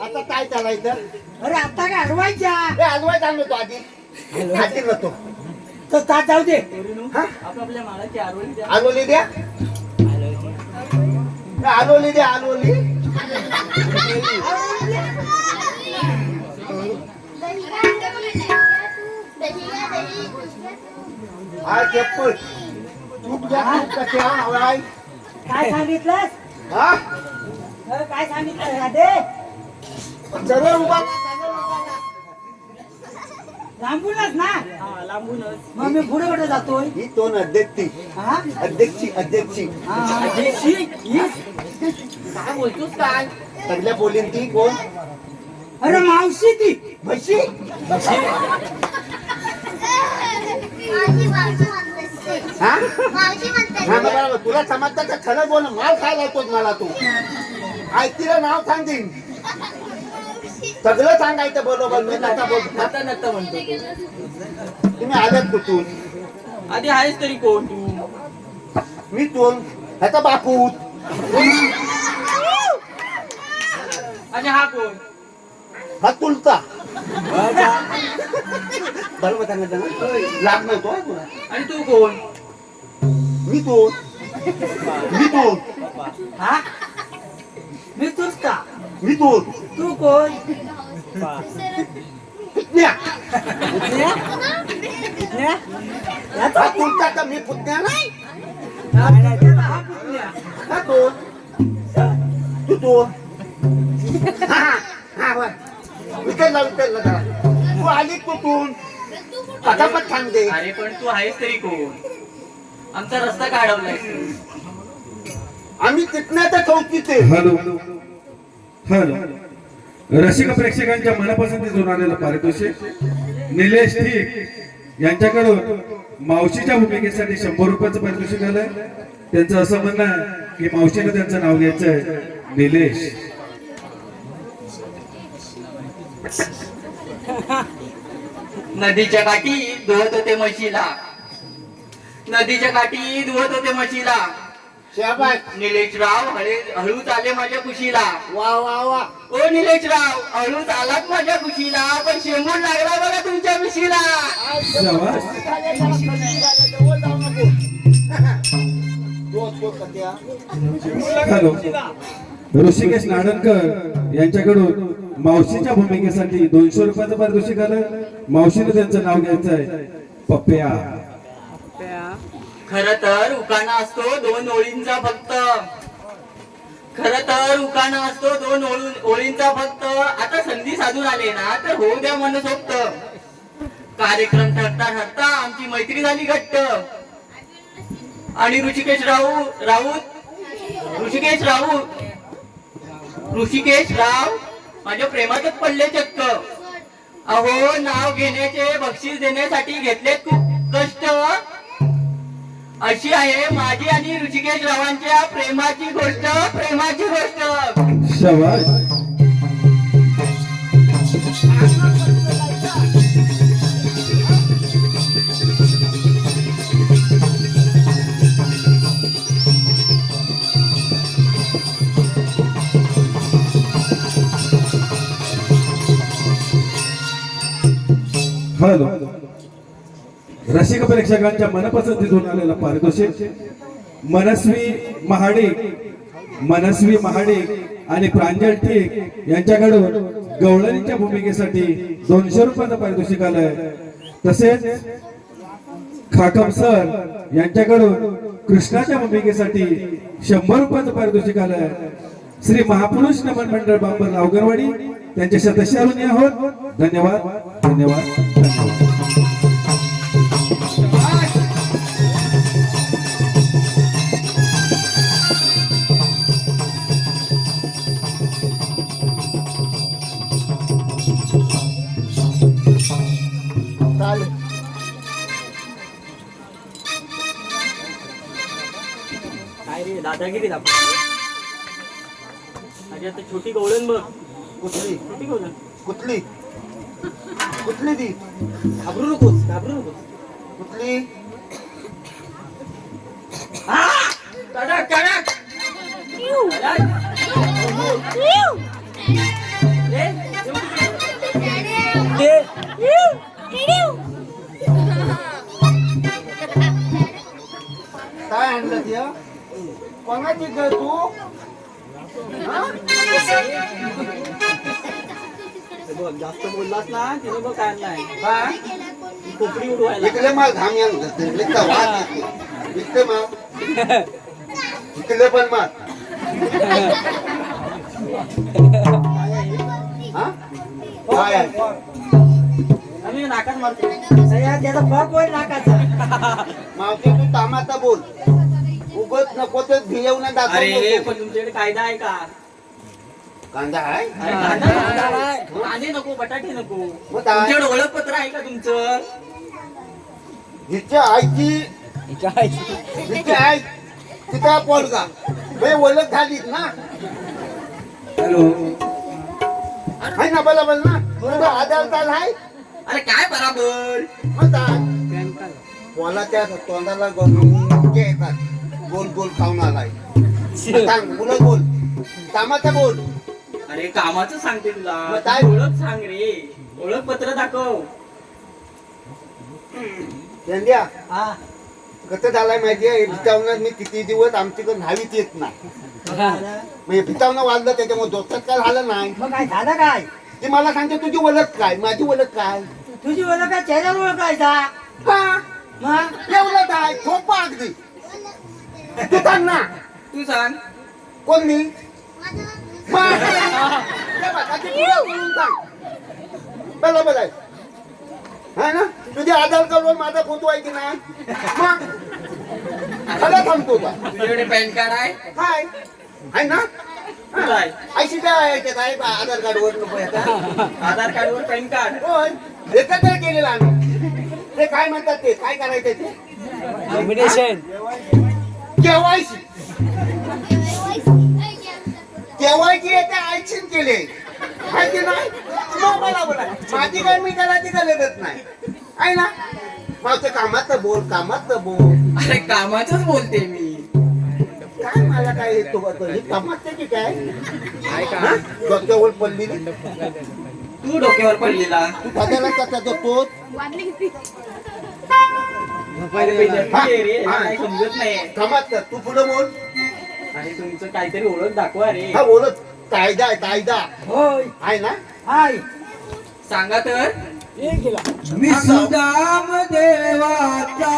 आता काय चालायचं अरे आता काय हरवायच्या हे हलवाय चाललो तो आधी आधी नव्हतो तर ता जाऊ दे हा आपापल्या मालाची आरोळी द्या. आलोली द्या आलोली द्या आलोली हा चप्पल तूप द्या तूप कशा हवाय काय सांगितलंस हा काय सांगितलं राधे सरळ उभा लांबूनच ना हा, लांबूनच. मग मी पुढे कुठे जातोय ही दोन अध्यक्षी हा अध्यक्षी अध्यक्षी? काय बोलतोस काय? सगळ्या बोलीन ती कोण अरे मावशी ती म्हशी हा हा बरोबर तुला समजतं खरं बोल माल खायला येतोच मला तू आयतीला नाव सांग देईन सगळं सांगायचं बरोबर मी नका बोल आता नका म्हणतो तू. तुम्ही आलात कुठून आधी आहेस तरी कोण तू? मी तोन ह्याचा बापूत आणि हा कोण? हा तुलता बरोबर सांगायचं ना लाभ नव्हतो हा तुला आणि तू कोण? मी तोन हा मी तुझ का मी तोन तू कोण पुतण्या पुतण्या? हा तुलता का मी पुतण्या नाही हा पुतण्या. हा दोन तू दोन हा हा बर विचारला जरा तू आली कुठून पटापट सांग दे अरे पण तू आहेस तरी कोण? आमचा रस्ता का अडवलाय? आम्ही तिथण्याच्या चौकीचे हॅलो हॅलो रसिक प्रेक्षकांच्या मनापसंतीतून आलेलं पारितोषिक निलेश ठीक यांच्याकडून मावशीच्या भूमिकेसाठी 100 रुपयाचं पारितोषिक आलंय. त्यांचं असं म्हणणं आहे की मावशीने त्यांचं नाव घ्यायचंय निलेश. नदीच्या काठी धुवत होते म्हशीला. नदीच्या काठी धुवत होते म्हशीला. शाबास निलेशराव हळूच आले माझ्या कुशीला. वा वा वा ओ निलेशराव हळूच आलात माझ्या कुशीला, पण शेंबूड लागला बघा तुमच्या मिशीला. शाबास. हॅलो ऋषिकेश नाडणकर यांच्याकडून मावशीच्या भूमिकेसाठी 200 रुपयाचं पारितोषिक आलं. मावशीने त्यांचं नाव घ्यायचंय पप्प्या. खर तर उकाणा असतो 2 ओळींचा फक्त. खर तर उकाणा असतो 2 ओळींचा फक्त. आता संधी साधून आले ना तर होऊ द्या मनसोक्त. कार्यक्रम ठरता ठरता आमची मैत्री झाली घट्ट. आणि ऋषिकेश राव माझ्या प्रेमातच पडले चक्क. अहो नाव घेण्याचे बक्षीस देण्यासाठी घेतलेत खूप कष्ट. अशी आहे माझी आणि ऋषिकेश रावांच्या प्रेमाची गोष्ट. शाबास. हॅलो रसिक प्रेक्षकांच्या मनपसंतीतून आलेला पारितोषिक मनस्वी महाडिक आणि प्रांजल ठीक यांच्याकडून गवळणीच्या भूमिकेसाठी 200 रुपयाचं पारितोषिक आलंय. तसेच खाकम सर यांच्याकडून कृष्णाच्या भूमिकेसाठी 100 रुपयाचं पारितोषिक आलंय. श्री महापुरुष नमन मंडळ बांबर लावगरवाडी त्यांचे सदस्य आहोत. धन्यवाद धन्यवाद धन्यवाद. दादागिरी दाखव. माझी आता छोटी गवळण बघ. कुठली छोटी गवळण. कुठली कुठली ती घाबरू नकोस, घाबरू नकोस. कुठली कडक कडक. काय आणलं ती कोणाची ग तू हा? बघ जास्त बोललास ना तिने बघ काय आणलाय. काय कोपरी उडवायला. इकडे मग घाम इकडे वाद इकडे मग इकडे पण मग हा काय आहे? आम्ही नाकात मारतो. त्याचा फॉक होईल नाकाचा. मावशी तू कामाचा बोल उगत नको तर भियवून अरे दाखव पण तुमच्याकडे कायदा आहे का? कांदा आहे अरे कांदे नको, बटाटे नको. मग काय? तुमच्याकडे ओळखपत्र आहे का तुमचं? हिच्या आईची हिची आई तिचा पोरगा म्हणजे ओळख झालीच ना आहे ना बरोबर ना तुझा आधार कार्ड आहे अरे काय बराबर. मग काय? बोला त्या तोंडाला येतात गोल गोल खाऊन आलाय सांग बोल बोल कामाचा बोल अरे कामाचं सांगते तुला. मग काय? ओळख सांग रे. ओळखपत्र दाखव. संध्या हा कसं झालाय माहितीये भितावण्यात मी किती दिवस आमच्याकडे न्हावीत येत नाही म्हणजे भितावणं वाजलं त्याच्यामुळे दोस्तात काय झालं नाही मग काय झालं काय? ती मला सांगते तुझी ओळख काय माझी ओळख काय तुझी ओळख काय? चेहऱ्यावर ओळखायचा. हा मग एवढं काय सोपं अगदी तू सांग ना तू सांग. कोण मी मग, त्या बाकाची तुला बोलून सांग बरोबर आहे है ना तुझ्या आधार कार्डवर माझा फोटो आहे की नाही मग खरं सांगतो का तुझ्याकडे पॅन कार्ड आहे? काय आहे ना तुझं आहे. ऐशी काय आहे त्यात आहे का आधार कार्डवर नको याचा आधार कार्डवर पॅन कार्ड. होय एकत्र केलेलं आम्ही ते काय म्हणतात ते काय करायचं ते कॉम्बिनेशन. केवायसी केवायसी याच्या आयशीन केले माहिती नाही मग मला बोला माझी काय मी करायची गरजच नाही आहे ना माझं कामाचं बोल अरे कामाचंच बोलते मी. काय मला काय येतो का तो? हे कामाचं की काय हा? डोक्यावर पडली तू डोक्यावर पडलेला. तू बघायला कसा जगतो रे काही समजत नाही. कामात तू पुढे बोल आणि तुमचं काहीतरी ओळख दाखवा रे. हा बोलत कायदा आहे कायदा होय आहे ना हाय. सांगा तर. मी सुदाम देवाचा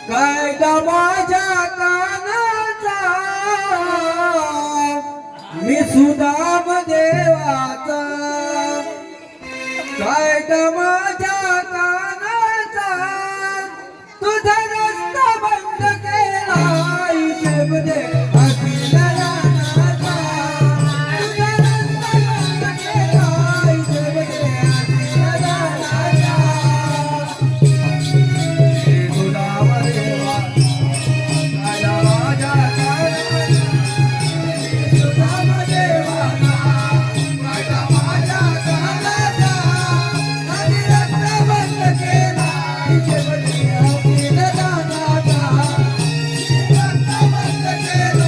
कायदा माझ्या कानाचा मी सुदाम देवाचा कायदा माझ्या कानाचा तुझा रस्ता बंद केला आयुष्यामध्ये अखिल रानाचा. तुझा रस्ता बंद केला आयुष्यामध्ये अखिल रानाचा. हे गुलाम देवा कायदा माझ्या कानाचा मी सुदाम देवाचा कायदा माझ्या कानाचा आणि रस्ता बंद केला आयुष्यामध्ये अखिल रानाचा. रस्ता बंद केला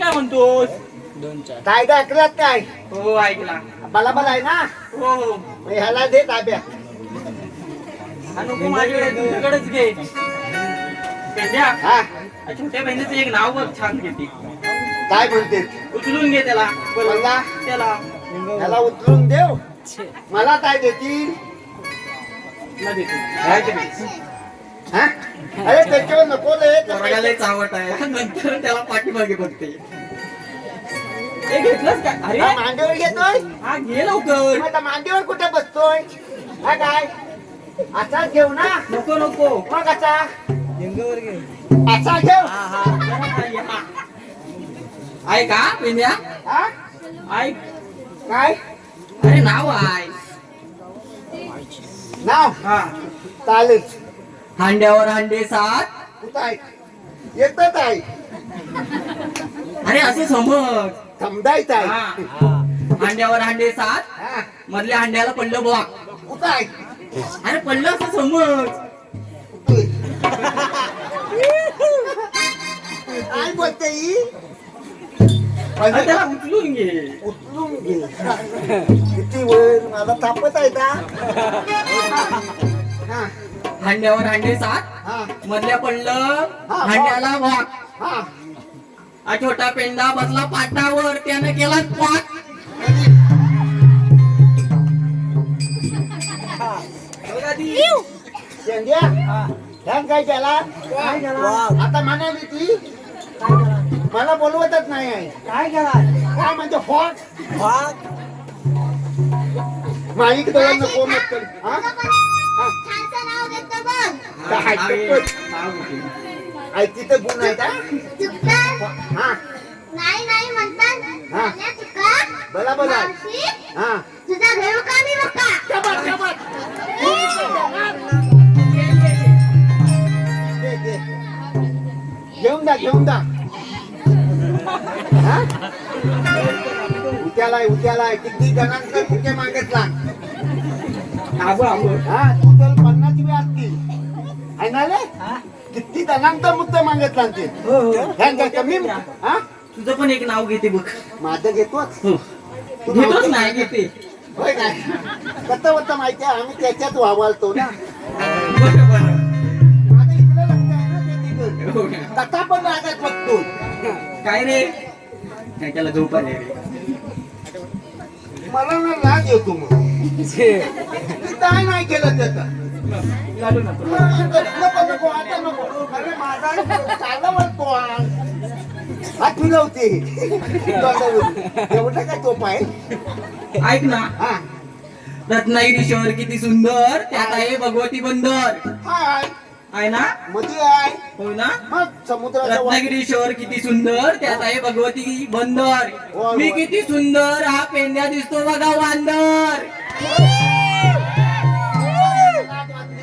काय म्हणतोस? कायदा ऐकलात काय? हो ऐकला. बलाबल आहे ना? हो मग ह्याला दे ताब्यात. हा नको माझ्याकडे तुझ्याकडेच घे. पेंड्या, हा त्या छोट्या बहिणीचं एक नाव बघ छान घेते. काय म्हणते? उचलून घे त्याला. मला? त्याला त्याला उचलून देव. मला काय देतील? न देतो. काय ते देतो? हा? अरे त्याच्यावर नको रे. पोरगाला चावट आहे. नंतर त्याला पाठीमागे बघते. हे घेतलंच का? अरे हा, मांडीवर घेतोय. हा घे लवकर. आता मांडीवर कुठे बसतोय? हा काय? असाच घेऊ ना? नको नको. मग असा लिंगावर घे. असा घेऊ. ऐक हा पेंड्या, हा? ऐक. काय अरे नाव आहे. नाव? हा. चालेल. हांड्यावर हांडे सात. कुठं आहे? येतच आहे. अरे असं समज. समजायचं आहे. हा. हांड्यावर हांडे सात. हा. मधल्या हांड्याला पडलं बॉक. कुठं आहे? अरे पडलं असं समज. काय बोलते ही? अरे त्याला उचलून घे. उचलून घे. किती वेळ मला तापत आहे का? हा, हांड्यावर हांडे सात. हा, मधल्या पडलं हा, हांड्याला बॉक. हा. हा छोटा पेंडा बसला पाटावर. त्यानं केला क्वाक. शेंड्या, ह्यान काय केला? काय केला? आता म्हणाली ती मला बोलवतच नाही आहे. काय केला? काय म्हणजे फॉट वाघ. माईक तर नको मत कर. हा? छानसं नाव घेतलं बघ. काय ते आई तिथं गुण आहे का? चुकतं? हा, नाही नाही म्हणतात. हा. झाल्या चुका? बोला बोला. मावशी, हा, तुझा घेऊ का मी बघा? शबात, शबात. दे, दे. घेऊन जा, घेऊन जा. हा? उद्याला किती जणांचा मुख्य मागितला? आबो आबो. हा, तू तर 50 वेळ असतील आहे ना रे? किती जणांचा मुद्दा मागितला ते? हो हो. ह्यान काय कमी? हा? तुझं पण एक नाव घेते बघ. माझं घेतोच. हो. घेतोच नाही घेते. होय काय? कसं होतं माहिती आहे, आम्ही त्याच्यात वावरतो ना. बरं बरं. माझं इकडं लक्ष आहे ना ते तिथं. हो का? कथा पण रागात बघतो. काय रे? काय त्याला झोप आली रे. मला ना राग येतो मग. मी काय नाही केलं त्याचं. लाडू नको. नको नको आता नको. अरे माझा चालवत तो हात मिळवते. एवढं काय तोप आहे? ऐक ना. हा, रत्नागिरी शहर किती सुंदर. त्यात आहे भगवती बंदर. हाय आहे ना? मध्ये आहे. हो ना? मग समुद्राच्या वर- रत्नागिरी शहर किती सुंदर. त्यात आहे भगवती बंदर. वा, मी वा. किती सुंदर. हा पेंड्या दिसतो बघा वांदर.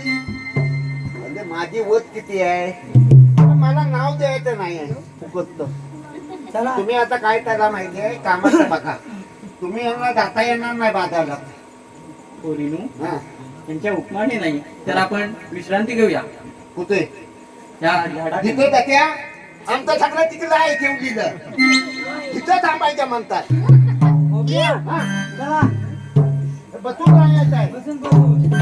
म्हणजे माझी वत किती आहे? आता मला नाव द्यायचं नाही आहे फुकट. चला. तुम्ही आता काय त्याला माहिती आहे कामाचं बघा. तुम्ही यांना जाता येणार नाही बाजारला. पोरीनू हा, त्यांच्या उपमाने नाही तर आपण विश्रांती घेऊया. कुठे? त्या झाडाखाली. तिथे त्या आमचं सगळं तिकडं आहे ठेवलेलं. तिथं थांबायचं म्हणतात. हा, चला. बसून राहायचं आहे. बसून बसून.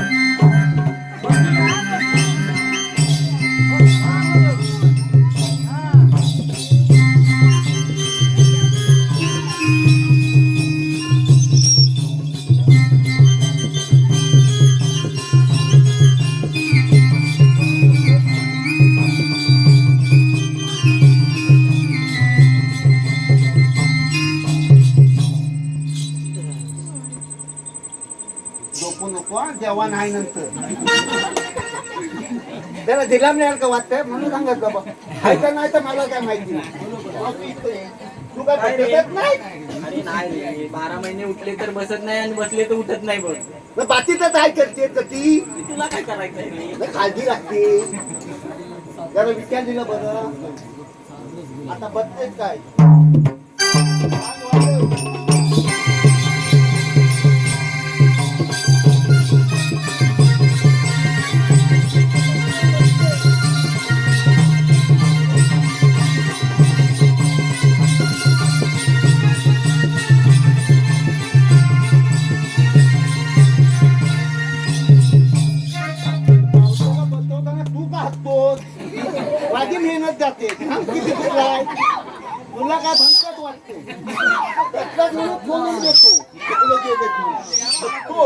झोपू नको हा, जेवण आहे नंतर. त्याला दिला मिळेल का वाटतंय म्हणून सांगत बाबा. ऐका नाही तर मला काय माहिती नाही. तू काय बसत नाही? अरे नाही रे. 12 महिने उठले तर बसत नाही आणि बसले तर उठत नाही बघ. मग बाकीचं काय करते तर ती तुला काय करायचंय रे? लय काळजी लागते. जरा विचार दिलं बरं. आता बसतेच काय? जाते किती फिरलाय तुला काय सांगतात वाटते त्यातला म्हणून फोन देतो तुला जे देतो तो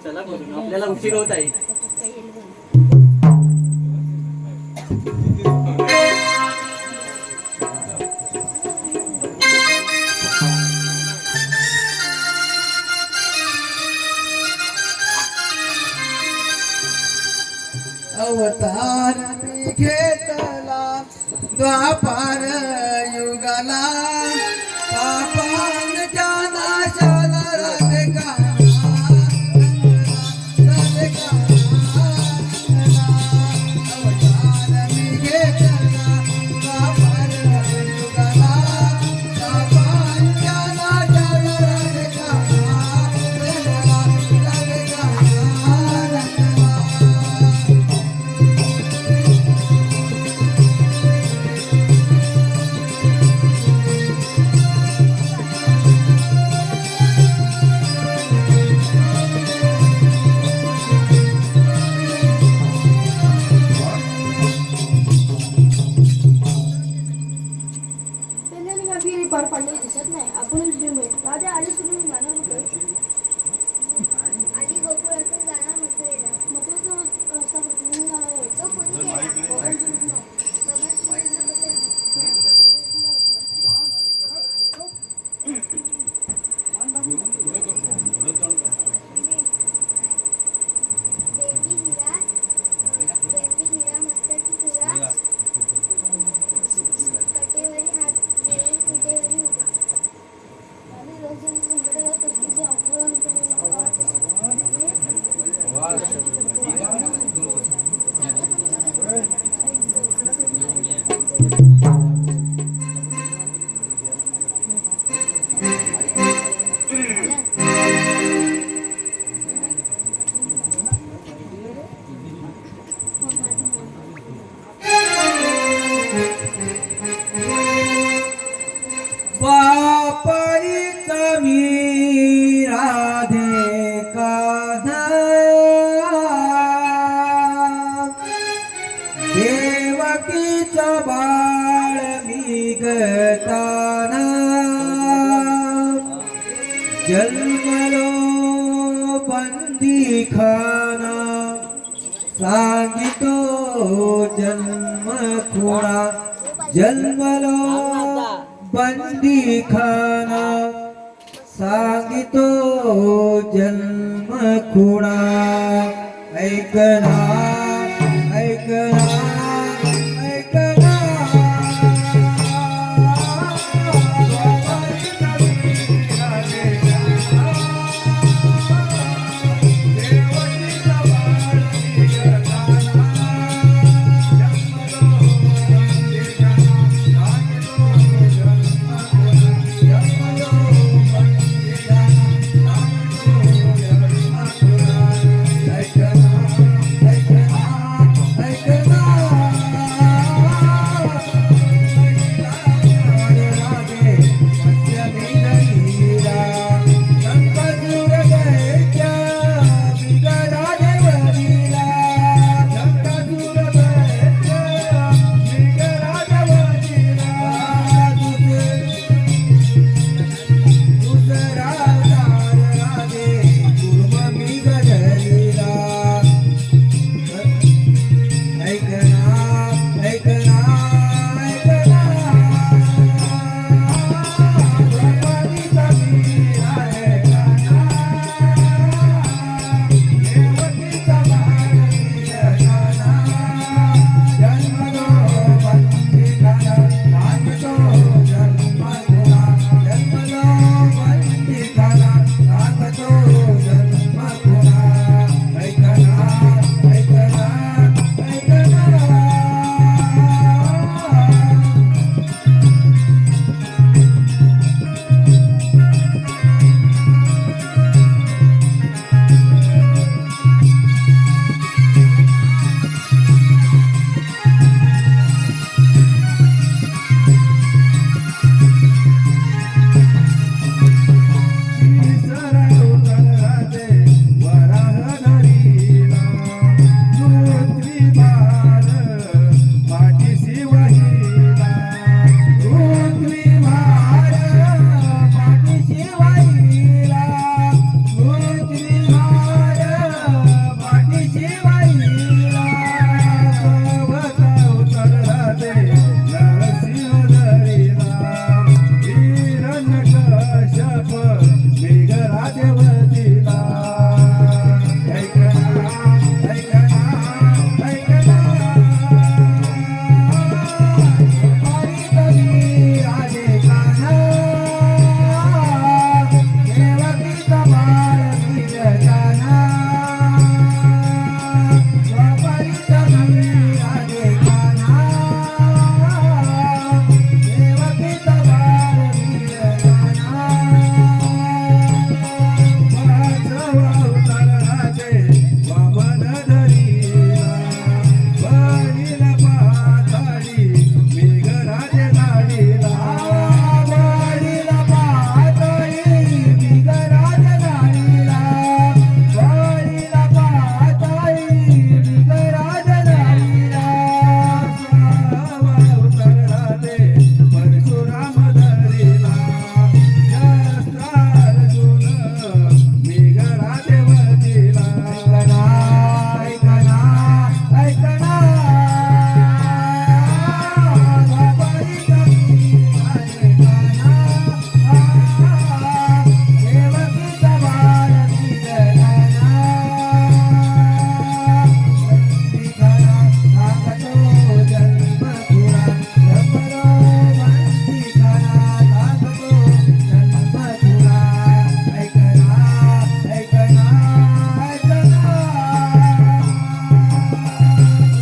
चला बोलून आपल्याला उशीर होत आहे. अवतार मी घेतला द्वापार युगाला पापान नाशाला राधिका अवतार मी घेतला द्वापार युगाला पापान नाशाला राधिका पेंद्याने का फिरी पार पाडलेली दिसत नाही. आपणच ड्रीम आहे. राजा आली तुम्ही जाणार होतो. आधी गोकुळातून जाणार मथुरेला. मथुरेचा रस्ता कुठून जाणार आहे? तो कोणी गेला? कोकण सुरू नाही. बेबी हिरा मस्तकी तुरा कटेवरी हात घेऊन पूजेवरी उभा. आणि रोज ज्यांची संकटे होत असतील ते अंकुरण तुम्ही लावा. वापरीचा मी राधे काधा देवकीचा बाळ मी गताना जन्मलो बंदी खाना सांगितो जन्म खोडा जन्मलो बंदी खाना सांगितो जन्म खुणा ऐकना ऐकना ऐकना ऐकना ऐकना वाहिला पृथ्वी भार पाठीशी वाहिला पृथ्वी भार पाठीशी वाहिला भवता उतरला ते नरसिंह धरिला हिरण्यकश्यप मेघराजवतीला ऐकना ऐकना ऐकना हरितवी राजे काना देवकीचा बाळ विरजाना हरितवी राजे काना देवकीचा बाळ विरजाना वाजवा उतरणाचे वामन धरिला बळीला पाताळी मेघराजे धाडिला बळीला पाताळी मेघराजे धाडिला बळीला पाताळी मेघराजे धाडिला वाजवा उतरणाचे परशुराम धरिला शस्त्रार्जुन मेघराजे वतीला ऐकना ऐकना ऐकना बाबाई कवी राजे काना देवकीचा बाळ विरजाना वंदिकाना सांगतो जन्म खुळा जपरो वंदिकाना सांगतो जन्म खुळा ऐकना ऐकना ऐकना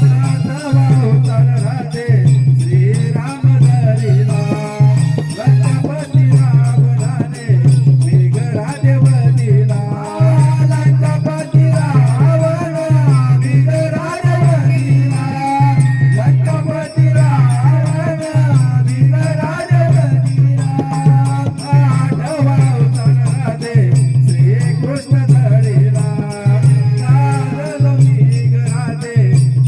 राघवा उतरते श्रीराम धरिला लंकापती रावणाने मेघराजवतीला लंकापती रावण मेघराजवतीला लंकापती रावण मेघराजवतीला आठवा उतरते श्रीकृष्ण धरिला नारद मेघराजे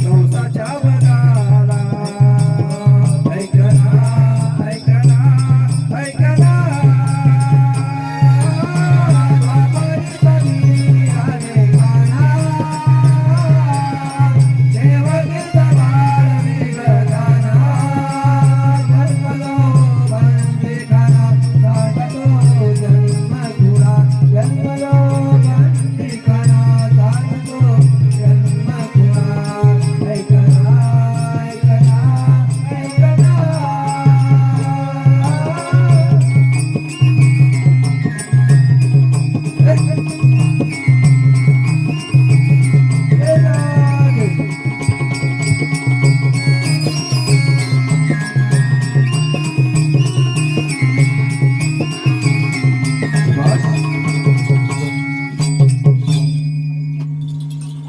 कंसाच्या वनाला ऐकना ऐकना ऐकना बाबाई कवी राजे काना देवकीचा बाळ विरजाना जन्मलो वंदिकाना सांगतो जन्म खुळा जन्मलो वंदिकाना सांगतो जन्म खुळा ऐकना ऐकना ऐकना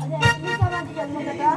अरे ऐकली का माझी जन्मकथा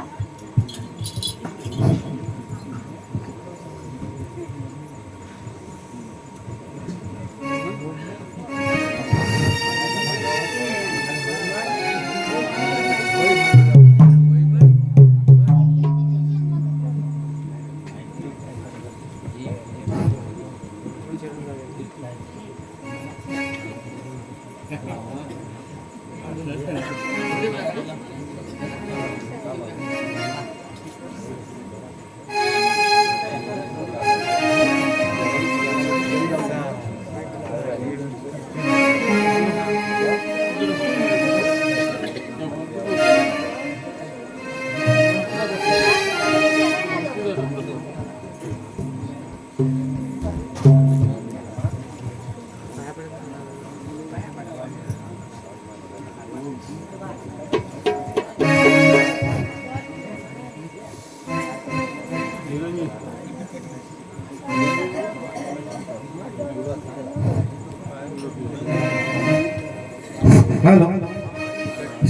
हॅलो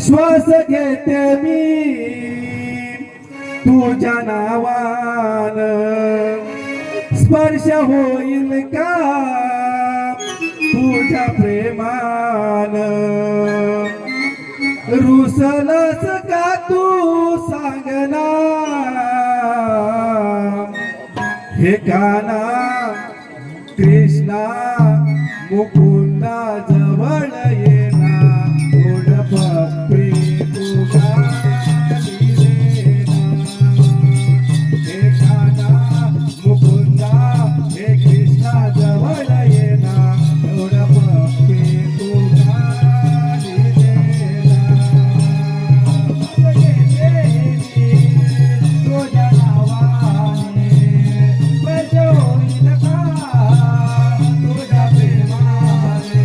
श्वास घेते मी तुझ्या नावान स्पर्श होईल का तुझ्या प्रेमान रुसलस का तू सांगना हे काना कृष्णा मुकुंदा जवळ येना गोड भक्ती तुझा हे काना मुकुंदा हे कृष्णा जवळ येना गोड भक्ती तुझा तुझ्या नावाने तुझ्या प्रेमाने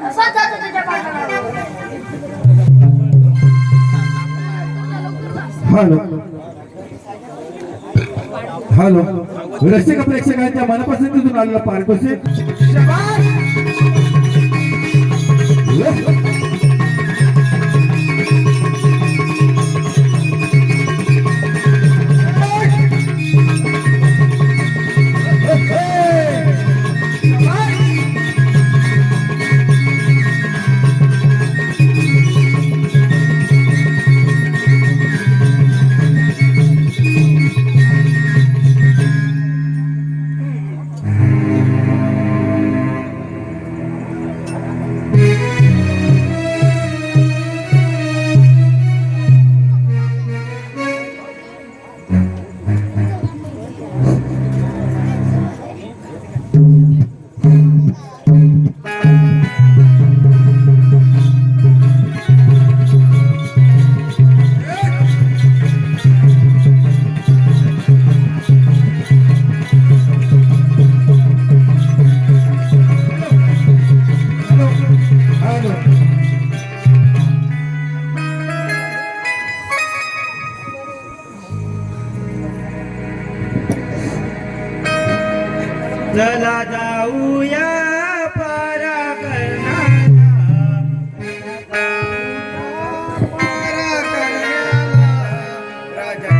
असाच जातो त्याच्या पाठीमागे. हॅलो रसिक प्रेक्षकांच्या मनापासून आलेला पारितोषिक चला जाऊया पारा करण्याला पारा करण्याला राजा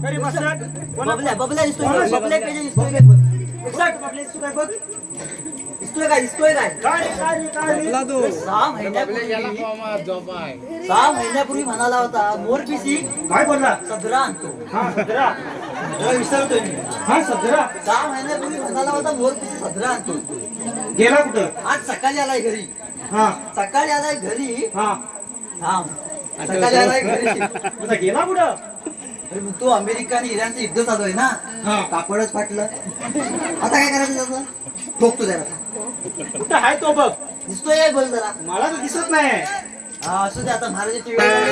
घरी बसलात? बबल्या बबल्या दिसतोय बबल्या, बबल्या बबल्या. पाहिजे दिसतोय काय बघ. एक्झॅक्ट आपल्या इथं काय बघ. दिसतोय काय दिसतोय काय काय रे? 6 महिन्यापूर्वी म्हणाला होता मोर पिसी काय बोलला? सदरा आणतो हा सदरा. जरा विसरतोय मी हा सदरा. 6 महिन्यापूर्वी म्हणाला होता मोर पिसी सदरा आणतो गेला कुठं? आज सकाळी आलाय घरी हा सकाळी आलाय घरी हा. सकाळी आलाय घरी आता गेला कुठं? अरे मग तो अमेरिका आणि इराणचं युद्ध चालू आहे ना हा. कापडच फाटलं आता काय करायचं त्याचं ठोकतो त्याला कुठं आहे तो बघ. दिसतोय काय बोल जरा मला तर दिसत नाही. हा असू दे आता महाराजाची वेळ झाली.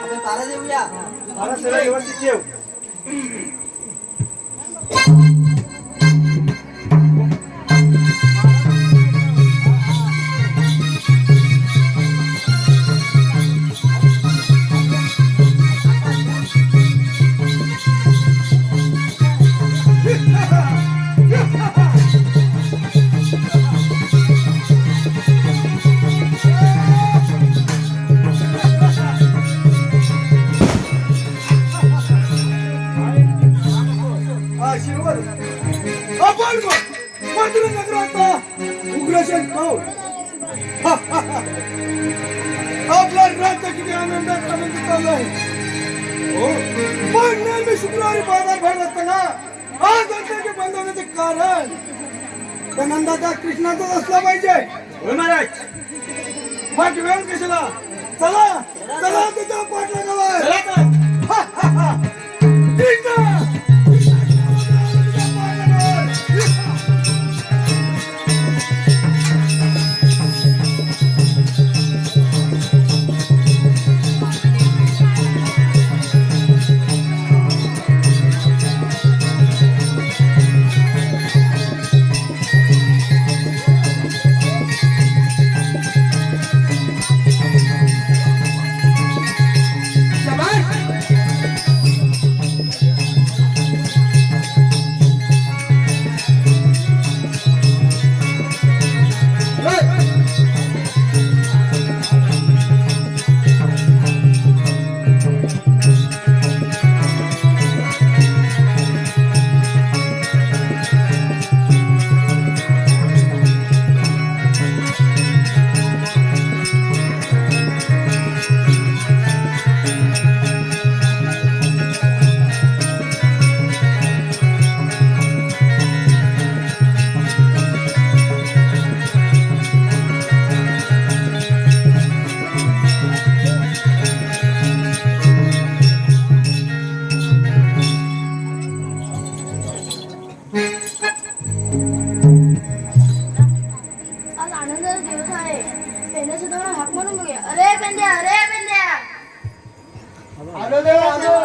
आपण महाराज येऊया मला सगळं व्यवस्थित ठेव. शिरवर आपण मात्र नगराचा उग्रसेन पाहू आपला राज्य किती आनंदात आनंद चाललाय हो पण नेहमी शुक्रवारी बाजार भरत असताना आज अचानक बंद होण्याचे कारण त्या नंदाचा कृष्णाचाच असला पाहिजे होय महाराज. मग वेळ कशाला चला चला त्याच्या पाठ लागावा चला तर. कृष्ण आज आनंदाचा दिवस आहे पेंड्या सुद्धा मला हाक मारून बघूया अरे पेंड्या आलो देव आलो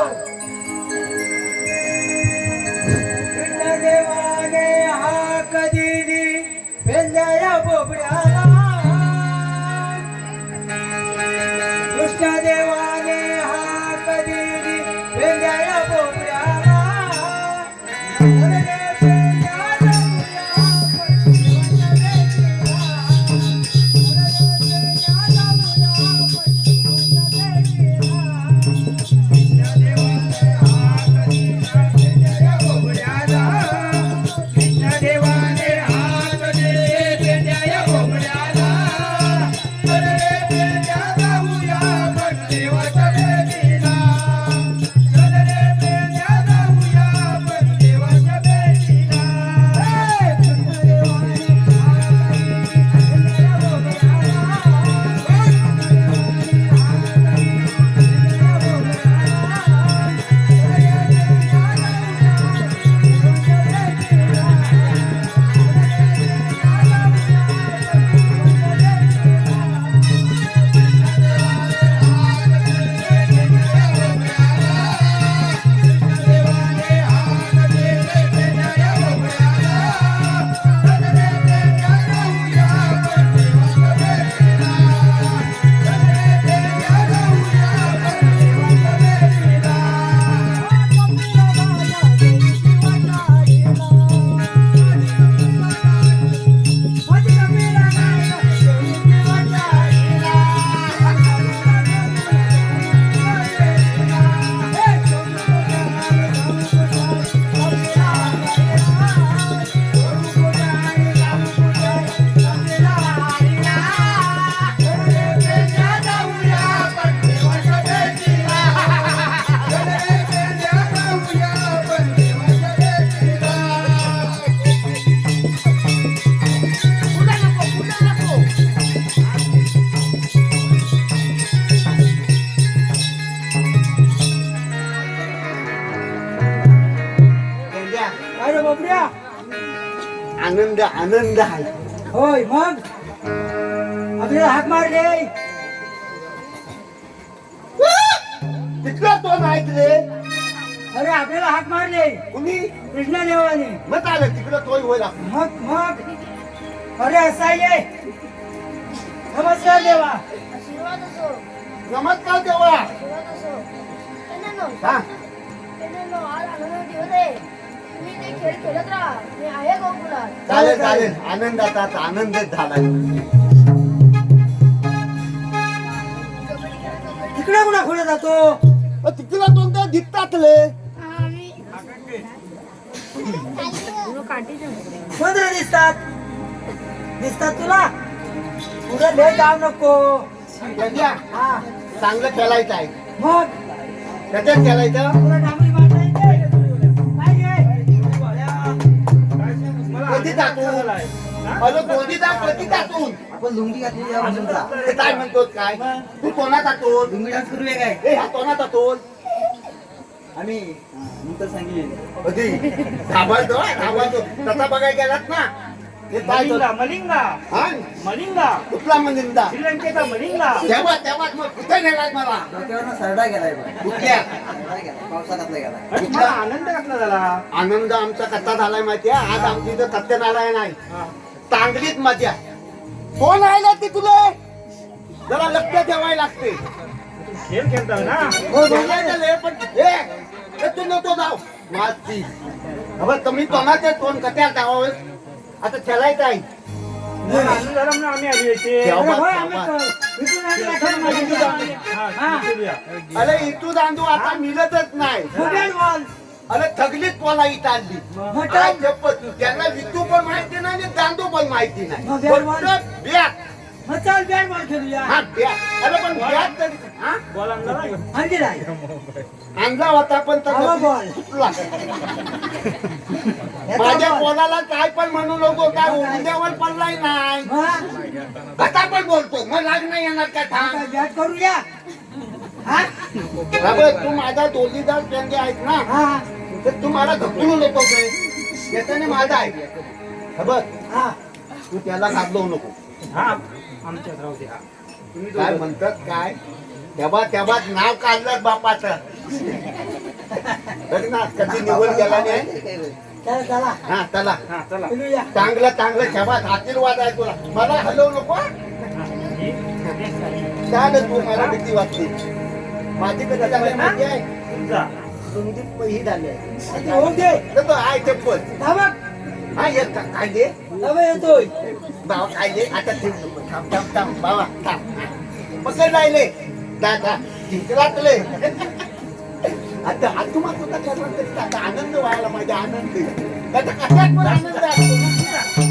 कृष्ण देवाने हाक दिली पेंद्या बोबड्याला कृष्ण देवाने हाक दिली पेंद्या बोबड्याला नंदने पेंद्या जाऊया पटकन बोबड्या आनंद आनंद आहे. होय मग आपल्याला हाक मारले तिथला तो नाही रे. अरे आपल्याला हाक मारले कुणी कृष्णदेवाने मत आलं तिकडं तोय होईल आपण. मग अरे असा ये नमस्कार देवा आशीर्वाद असो नमस्कार देवा. आशीर्वाद असो त्यांना हा आज आनंद दिवस आहे तुम्ही ते खेळ खेळत राहा मी आहे गोकुळात चालेल चालेल. आनंदाचा आनंद झालाय. तिकडे कुणा खोला जातो तिकडला दोन तर दिसतातले. कोणत्या दिसतात दिसतात तुला पुढे भेट जाऊ नको गंग्या, हा चांगलं खेळायचं आहे. मग त्याच्यात खेळायचं. तुला डांबरी मारता येते कधी टाकून अरे दोन्ही दाब कधी टाकून आपण लुंगी घातली या बाजूला. ते काय म्हणतो काय तू कोणा टाकून लुंगी डान्स करूया काय ए हा कोणा टाकून आम्ही नंतर सांगेन. कधी थांबायचो तसा बघायला गेलात ना. हे काय तो- मलिंगा हा? मलिंगा कुठला मंदिंदा श्रीलंकेचा मलिंगा तेव्हा मग कुठे नेलात मला डोक्यावरनं सरडा गेलाय बघ. कुठल्या सरडा गेलाय, पावसाळ्यातला गेलाय. कुठला आनंद कसला झाला आनंद आमचा कसा झालाय माहितीये. आज आमची इथं सत्यनारायण आहे. चांगलीच मजा. कोण आहे ते तुला जरा लक्ष ठेवायला लागते. खेळ खेळता ना हो बोलायचं लय पण ए तू नको जाऊ माझी. अबे तुम्ही तोंडाचे तोंड कट्या जावं. आता खेळायचं आहे. आनंद झाला म्हणून आम्ही आली येते तेव्हा- होय, आम्ही इथून आम्ही दाखवलं माझ्या हा. अरे इथून दांडू आता मिळतच नाही. मोबाईल बॉल अरे थगलीच पोला इथं आणली. काय शपथ, त्यांना वितू पण माहिती नाही आणि दांडू पण माहिती नाही. मग बॅट बॉल? फक्त बॅट. मग चल बॅट बॉल खेळूया हा बॅट. अरे पण बॅट तरी हा बॉल आणली नाही आणला होता पण हवा बॉल. सुटला. माझ्या पोलाला काय पण म्हणू नको. काय उद्यावर पडलाय नाही. मग कसा पण बोलतो. मग लाग नाही येणार काय थांब. आता बॅट करूया हा अबे तू माझा दोन्हीदार व्यंग्य आहेत ना. हा तर तू मला धकलू नको काय. याच्याने माझा आहे. हे बघ हा तू त्याला घाबरवू नको. हा आमच्यात राहू दे हा काय म्हणतात काय तेव्हा नाव काढलं बापाचं. बघ ना कधी निवड केला नाही. चला चला हा चला हा चला खेळूया चांगलं ठेवा. आशीर्वाद आहे तुला. मला हलवू नको. चालेल तू मला भीती वाटते. माझी कधी झाली माहिती आहे. तुमची ही झाली आहे. होऊ दे तर तो आहे चप्पल. धाबक हा येत का काय दे धाबा येतोय बाबा काय दे. आता ठेव नको. थांब बाबा थांब. पकड राहिले दादा जिंकलातले. आता तुम्हाला सुद्धा करणार तरी आता आनंद व्हायला पाहिजे. आनंद आता कशात पण आनंद असतो.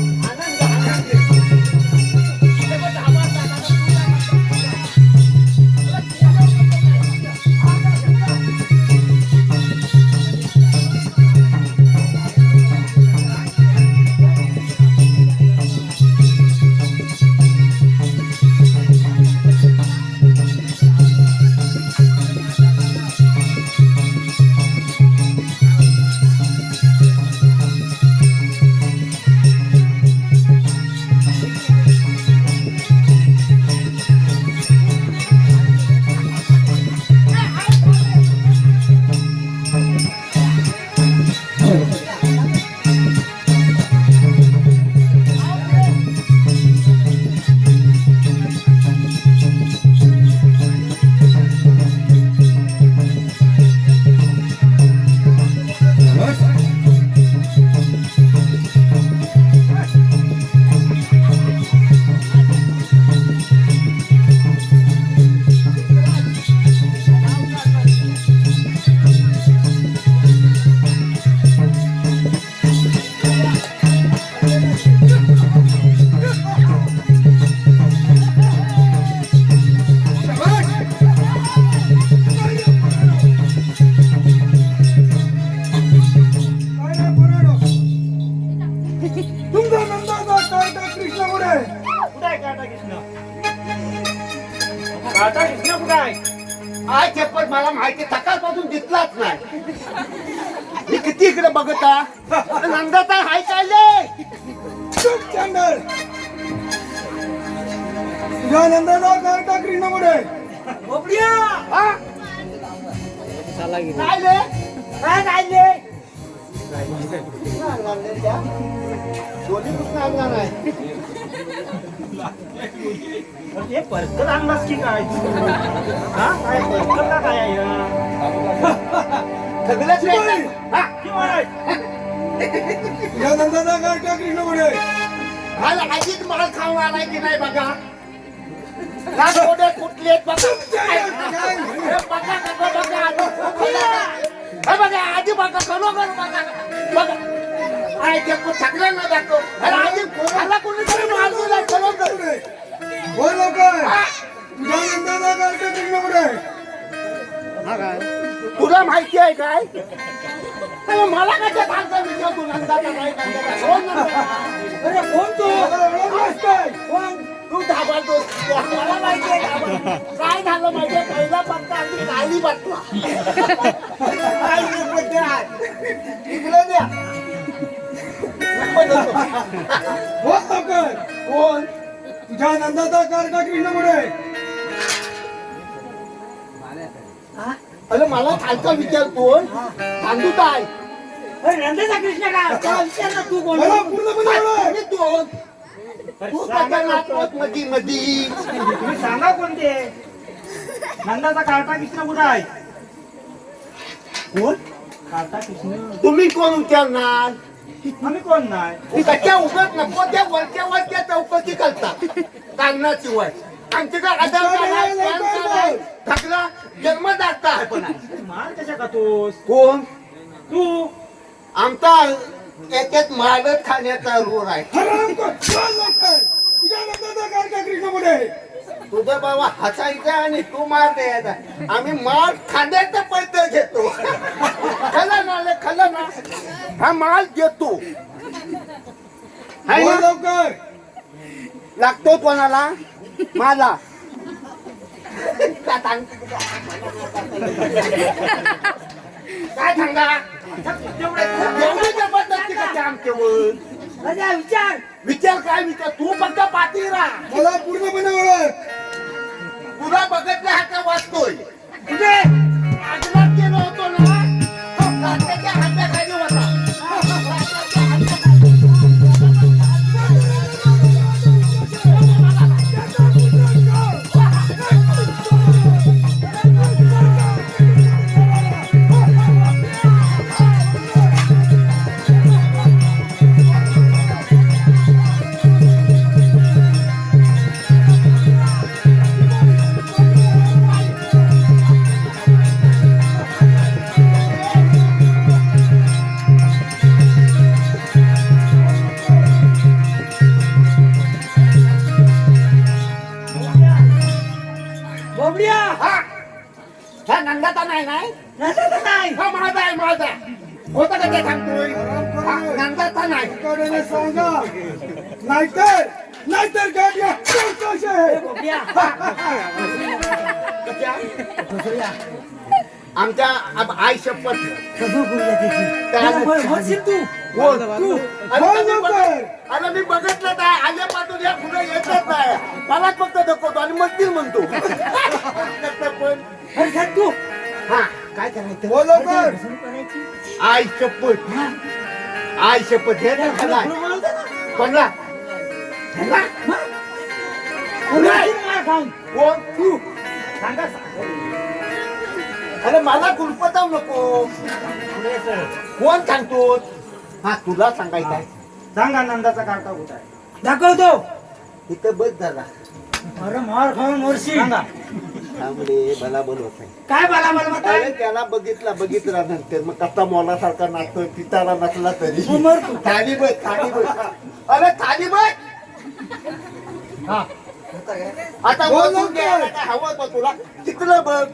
तुला माहिती सकाळपासून दिसलाच नाही. मी किती इकडे बघत नंदाताई हाय काय चुप चंडळ. तुझ्या नंदाचा कार्टा कृष्णामुळे बोबड्या हा? काय रे? काय काढले दोन्ही कृष्ण आणणार आहे. हे परकत आणलास की काय हा काय परकत का काय आहे हा? सगळंच नाही. हा? की महाराज तुझ्या नंदाचा कार्टा कृष्णामुळे हा आधीच माल खाऊन आलाय की नाही बघा. ना थोडे कुठले बघा. हे बघा बघा बघा. हे बघा आधी बघा खरोखर बघा बघा. काय ते थकलं ना दाखव. अरे आधी खाला कोणीतरी माल दिला खरोखर. बोल लवकर. तुझ्या नंदाचा कार्टा कृष्णामुळे तुला माहिती आहे काय अरे मला काय सांगता विचार तू नंदाचा नाही नंदाचा कोण नंदा? अरे कोण तो ओळखलंस काय? कोण तू धाबातो. मला माहिती आहे धाबा. काय झालं माहितीये पहिला पत्ता अगदी खाली बसला. काय पत्ते आहे? इकडे द्या. बोल लवकर. कोण तुझ्या नंदाचा कार्टा कृष्णामुळे अरे मला खालचा विचार कोण सांगू काय अरे नंदाचा कृष्ण का त्याला विचार ना तू कोण मला पूर्णपणे ओळख. आणि दोन तू कसा नाचतोस मधी मधी तुम्ही सांगा कोणते नंदाचा कार्टा कृष्ण कुठं आहे कोण कार्टा कृष्ण तुम्ही कोण विचारणार आम्ही कोण नाही ती कशा उगत नको त्या वरच्या चौकशी करतात कागदाशिवाय आमच्याकडे आधार कार्ड आहे पॅन कार्ड आहे सगळा जन्मदाता आहे पण आहे. मार कशा खातोस कोण तू आमचा याच्यात मारत खाण्याचा रूळ आहे. हरामखोर. बोल लवकर. तुझ्या नंदाचा कार्टा कृष्णामुळे तुझं बाबा हसायचं आणि तू मार द्यायचा. आम्ही मार खाण्याचा पैसे घेतो. खला ना खला ना हा माल घेतो. हाय बोल ना? लवकर. लागतो कोणाला मला काय सांगा एवढी जबरदस्ती कशी आमच्यावर अरे विचार विचार काय विचार तू फक्त पाठी राहा. मला पूर्णपणे ओळख. तुला बघितलं हा का वाचतोय कुठे आजलाच गेलो होतो ना रात्रीच्या हाताखाली होता. रात्रीच्या हाताखाली. बोबड्या हा हा नंदाचा नाही नाही नंदाचा नाही हा माझा आहे माझा होता का ते सांगतोय हा, नंदाचा नाही कडे सांगा नाहीतर गाड्या चौकशी आहे. बोबड्या कशा? आमच्या आई शपथ कसं बोलला त्याची काय? म्हणशील तू कोण तू अरे मी बघ- अरे मी बघितलं काय आल्यापासून या पुढे येतच नाही मलाच फक्त दाखवतो आणि मस्ती म्हणतो. पण अरे सांग तू हा काय करायचं बोल लवकर. करायची आई शपथ आई शपथ हे तर खरं आहे. कोणला ह्याला? नाही. मार खाऊन कोण तू सांगा अरे मला कुलपताव नको कोण सांगतो हा तुला सांगायचं आहे सांगा नंदाचा कार्टा कुठं आहे दाखवतो इथं बस झाला अरे मार खाऊन वर्षी सांगा थांबले मला बोलवत नाही काय मला मला मत अरे त्याला बघितला नंतर मग कसा मोलासारखा नाचतोय पिताला नसला तरी मर तू खाली बस अरे खाली बस हा आता बोल वळून लवकर. घ्यायला काय हवं बघ तुला तिकडं बघ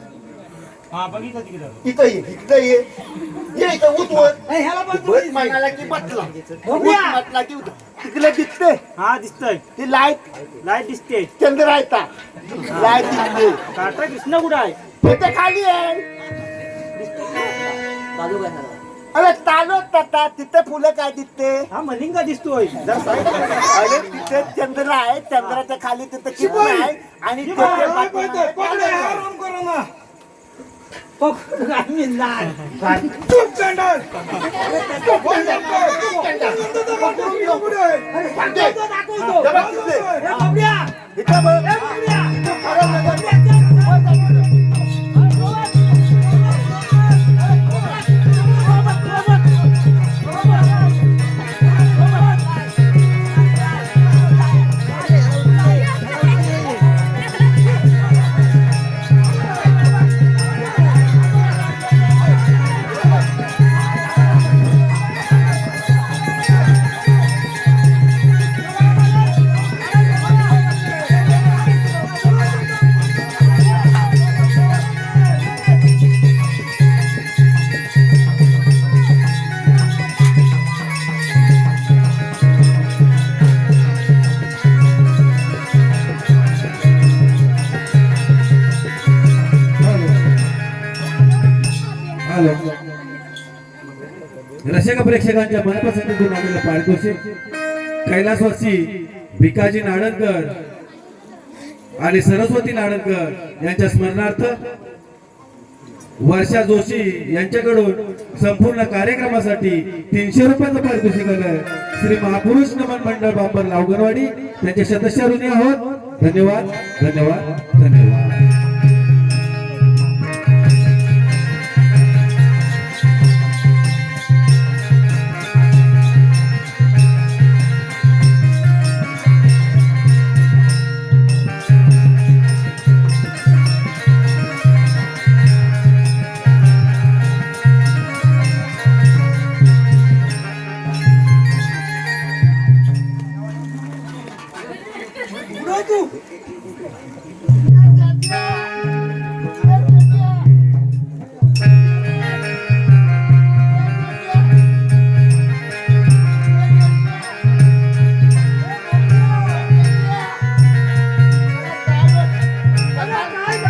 हा बघितलं तिकडं इथं ये इथं उतवर ए, ह्याला पण तू बस दिसली. म्हणाला की बसला बघूया. म्हटला की तिकडे दिसते हा दिसतोय ती लाईट लाईट दिसते चंद्र आहे लाईट दिसते कार्टा कृष्ण कुठं आहे ते तर खाली आहे चालू काय झालं अरे चालत आता तिथे फुलं काय दिसते हा मलिंगा दिसतोय जर साईड अरे तिथे चंद्र आहे चंद्राच्या खाली तिथे चिपळ आहे आणि तिथे पाठीमागे- पकडे आराम करो ना पकडून आम्ही लाल चुप चंडाल पुढे सांगते. दाखवतो जरा तिथे. ए, बाबड्या! इथं बघ. ए, बाबड्या! इथं खरं नगर. आलो रसिक प्रेक्षकांच्या मनपसंतीतून आलेलं पारितोषिक कैलासवासी भिकाजी नाडणकर आणि सरस्वती नाडणकर यांच्या स्मरणार्थ वर्षा जोशी यांच्याकडून संपूर्ण कार्यक्रमासाठी 300 रुपयाचं पारितोषिक आलं श्री महापुरुष नमन मंडळ बांबर लावगरवाडी त्यांचे सदस्य ऋणी आहोत धन्यवाद धन्यवाद धन्यवाद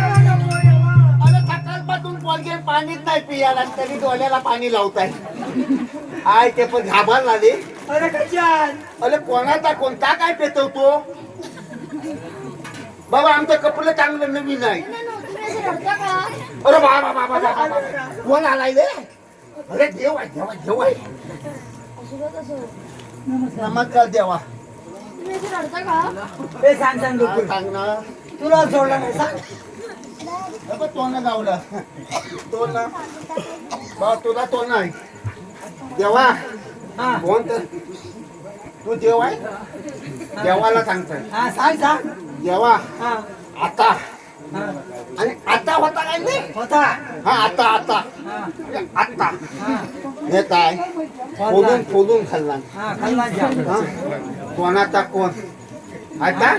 अरे सकाळपासून पोलगेट पाणीच नाही पियाला तरी डोळ्याला पाणी लावताय आय ते पण घाबरला रे अरे कशात अरे कोणाचा कोणता काय पेटवतो बाबा आमचं कपडे चांगलं नवीन आहे अरे बाबा बाबा बाबा कोण आलाय रे अरे देव आहे देवा देव आहे नमस्कार देवा ते सांग सांग काय सांग ना तुला सोडलं नाही सांग तोंड गावलं तोंड बा तुला तोंड आहे देवा हा कोण तर तू देव आहे देवाला सांगतोय हा सांग सांग देवा हा आता हा आणि आता होता काय नाही होता हा आता आता हा आता हा हे काय फोडून फोडून खाल्ला हा खाल्ला जा हा? कोणाचा कोण आता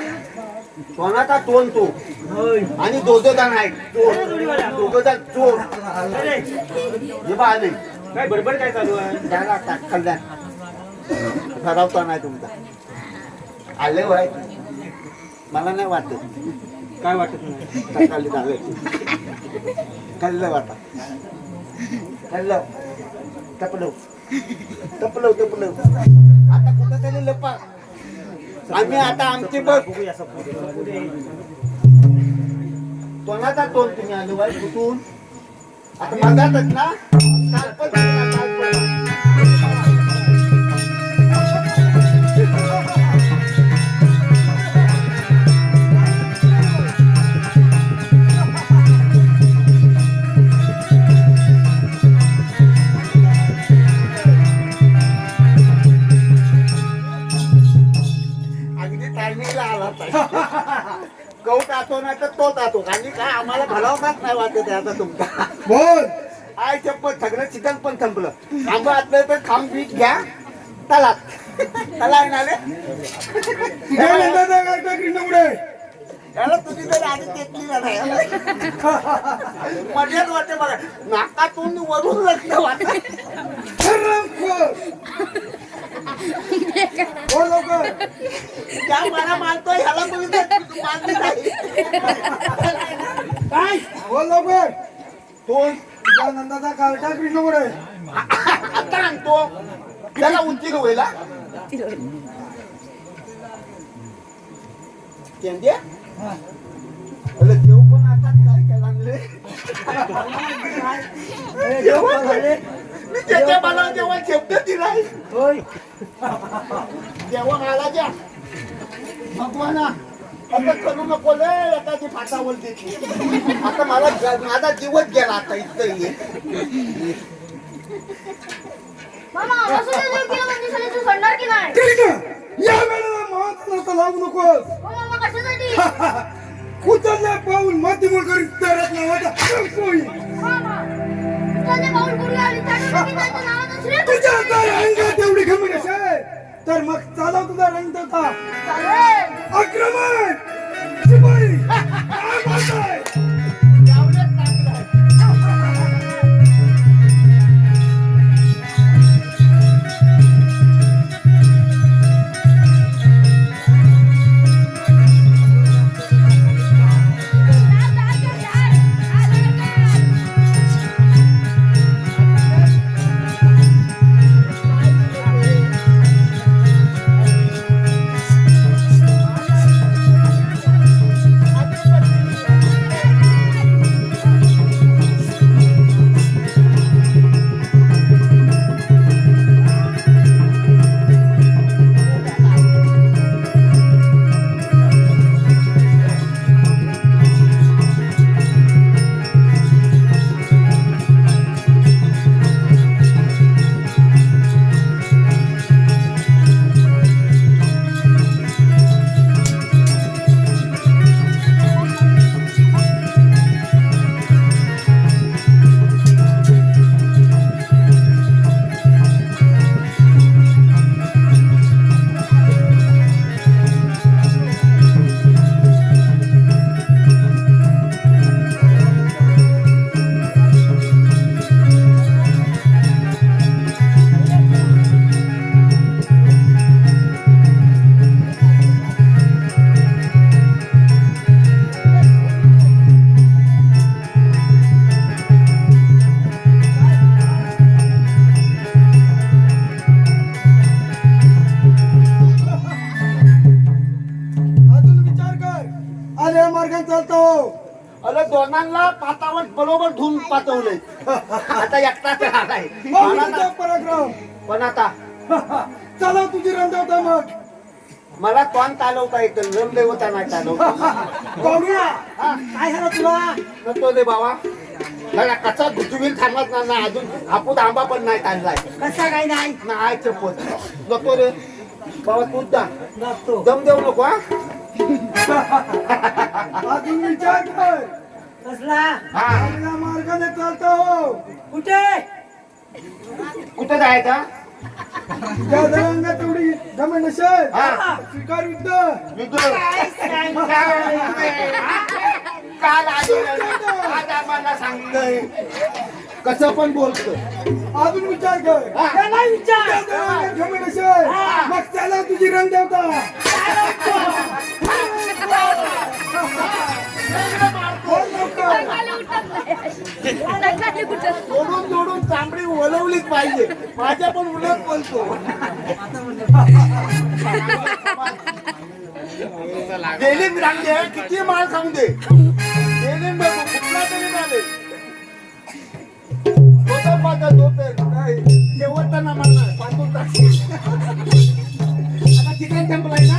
कोणाचा तोंड तू होय आणि दोघं जण आहेत चोर दोघं जण चोर अरे हे बा आले काय बडबड काय चालू आहे त्याला कल्याण ठरवता नाही तुमचा आले वय मला नाही वाटत काय वाटत नाही सकाळी झालं कल्लं वाटत कल्लं टपलव टपलव टपलव आता कुठं तरी लपा आम्ही आता आमची बघ बघूया असं पुढे कोणाचा तोंड तुम्ही आलो बाय कुठून आता मगातच ना कालपण झाला, कालपण. अगदी टायमिंगला आला कौ टातो नाही तर तो टातो आणि काय आम्हाला भलावताच नाही वाटत आहे आता तुमचा बोल आय चप्पल सगळं चिकन पण संपलं खांब असलं तर खांब बीट घ्या तलात तला आहे ना रे नंदाचा कार्टा कृष्ण पुढे त्याला तुम्ही तरी आधी तेतली नाही मजाच वाटते बघा नाकातून वरून लग्न वाटत बोल लवकर त्या मला मानतोय ह्याला तुम्ही मानली नाही काय बोल लवकर तोंड तुझ्या नंदाचा कार्टा कृष्ण पुढे आता आणतो त्याला उंची होईल केंद्या अरे देव पण आता काय केला आणले मी त्याच्या मला जेव्हा शब्द दिलाय होय जेव्हा मला द्या भगवाना आता करू नको ले एखादी फाटावर देते आता मला माझा जीवच गेला आता इथं ये मामा असं जर केलं म्हणजे साले तू सोडणार की नाही कलिंगा या वेळेला महात्माचा लागू नकोस हो मामा कशासाठी उचलल्या पाऊल माध्यमूळ करीत तरच नावाचा होईल मामा तुझे पाऊल करू आली त्याच्या की त्याच्या नावाचं श्री तुझ्या जर अंगात एवढी घमंड असेल तर मग चालव तुझा रंग देवता चालेल आक्रमण शिपाई काय बोलताय मार्गाने चालतो अरे दोनांना पातावर बरोबर धुवून पाठवले आता एकटाच राहिलाय पराक्रम पण आता चला तुझी रंगवता मग मला तोंड चालवता येतं रमदेवता नाही चालवता गौऱ्या काय झालं तुला नको दे बाबा मला कसा गुजवील थांबत नाही अजून हापूस आंबा पण नाही चाललाय कसा काय नाही नाही चपोत नको रे बाबा तूच जा जातो दम देऊ नको हा अजून विचार कर कसला आपल्या मार्गाने चालतो कुठे कुठं जायचा त्या रंगात तेवढी घमंड असेल हा. स्वीकार युद्ध मी तुला काल आज आम्हाला सांगतोय कसं पण बोलतो अजून विचार कर त्याला विचार त्या रंगात घमंड असेल मग त्याला तुझी रंग देवता जोडून जोडून चांबडी ओलवलीच पाहिजे माझ्या पण उलट बोलतो गेली रांगे किती माल सांगू दे गेली बघू कुठला तरी झाले शेवटचा म्हणणार पाठवून टाकशील आता चिकन संपलाय ना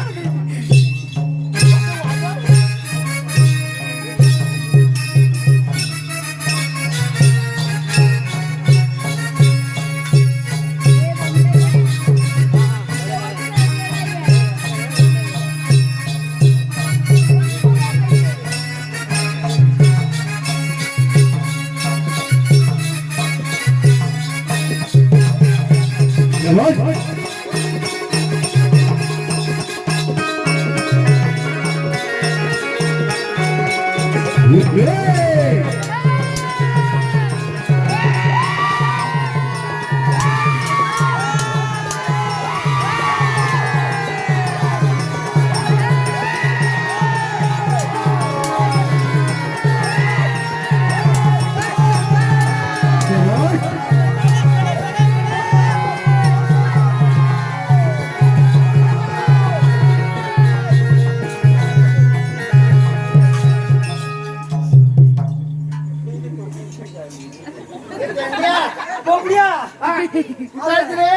बोबड्या हा, कुठं रे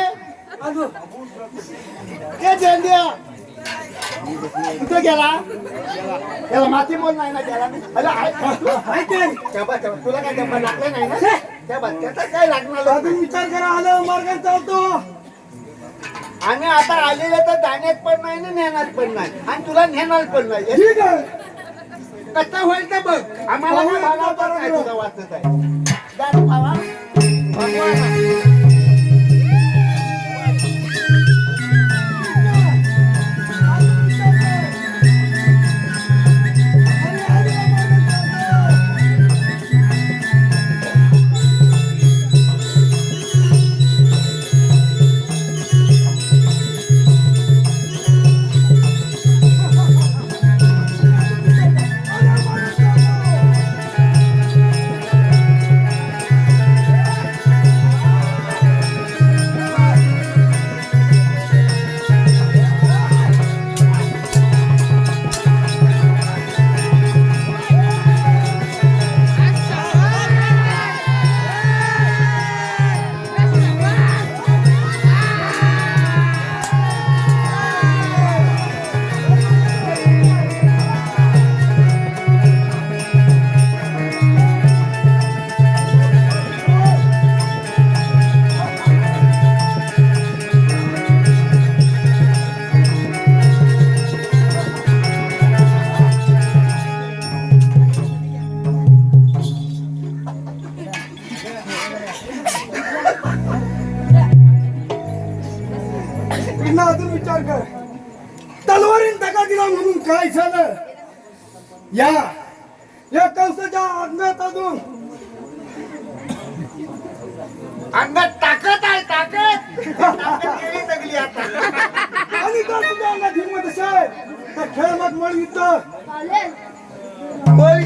अजून ए झेंड्या कुठं गेला त्याला माती बोल नाही ना त्याला अरे ऐकते तुला काय डब्बा लागला नाही ना त्याचा काय लागणार अजून विचार करा आलं मार्गात चालतो आम्ही आता आलेले तर जाण्यात पण नाही ना नेण्यात पण नाही आणि तुला नेणार पण नाही ठीक आहे कसं होईल ते बघ आम्हाला काय भागावतात नाही तुला वाचत आहे दारू खावा भगवान पुन्हा अजून विचार कर तलवारीन धक्का दिला म्हणून काय झालं या कंसाच्या अंगात अजून अंगात ताकद आहे ताकद गेली सगळी आता आणि जर तुझ्या अंगात हिंमत असेल तर खेळ मग मळ युद्ध चालेल बोल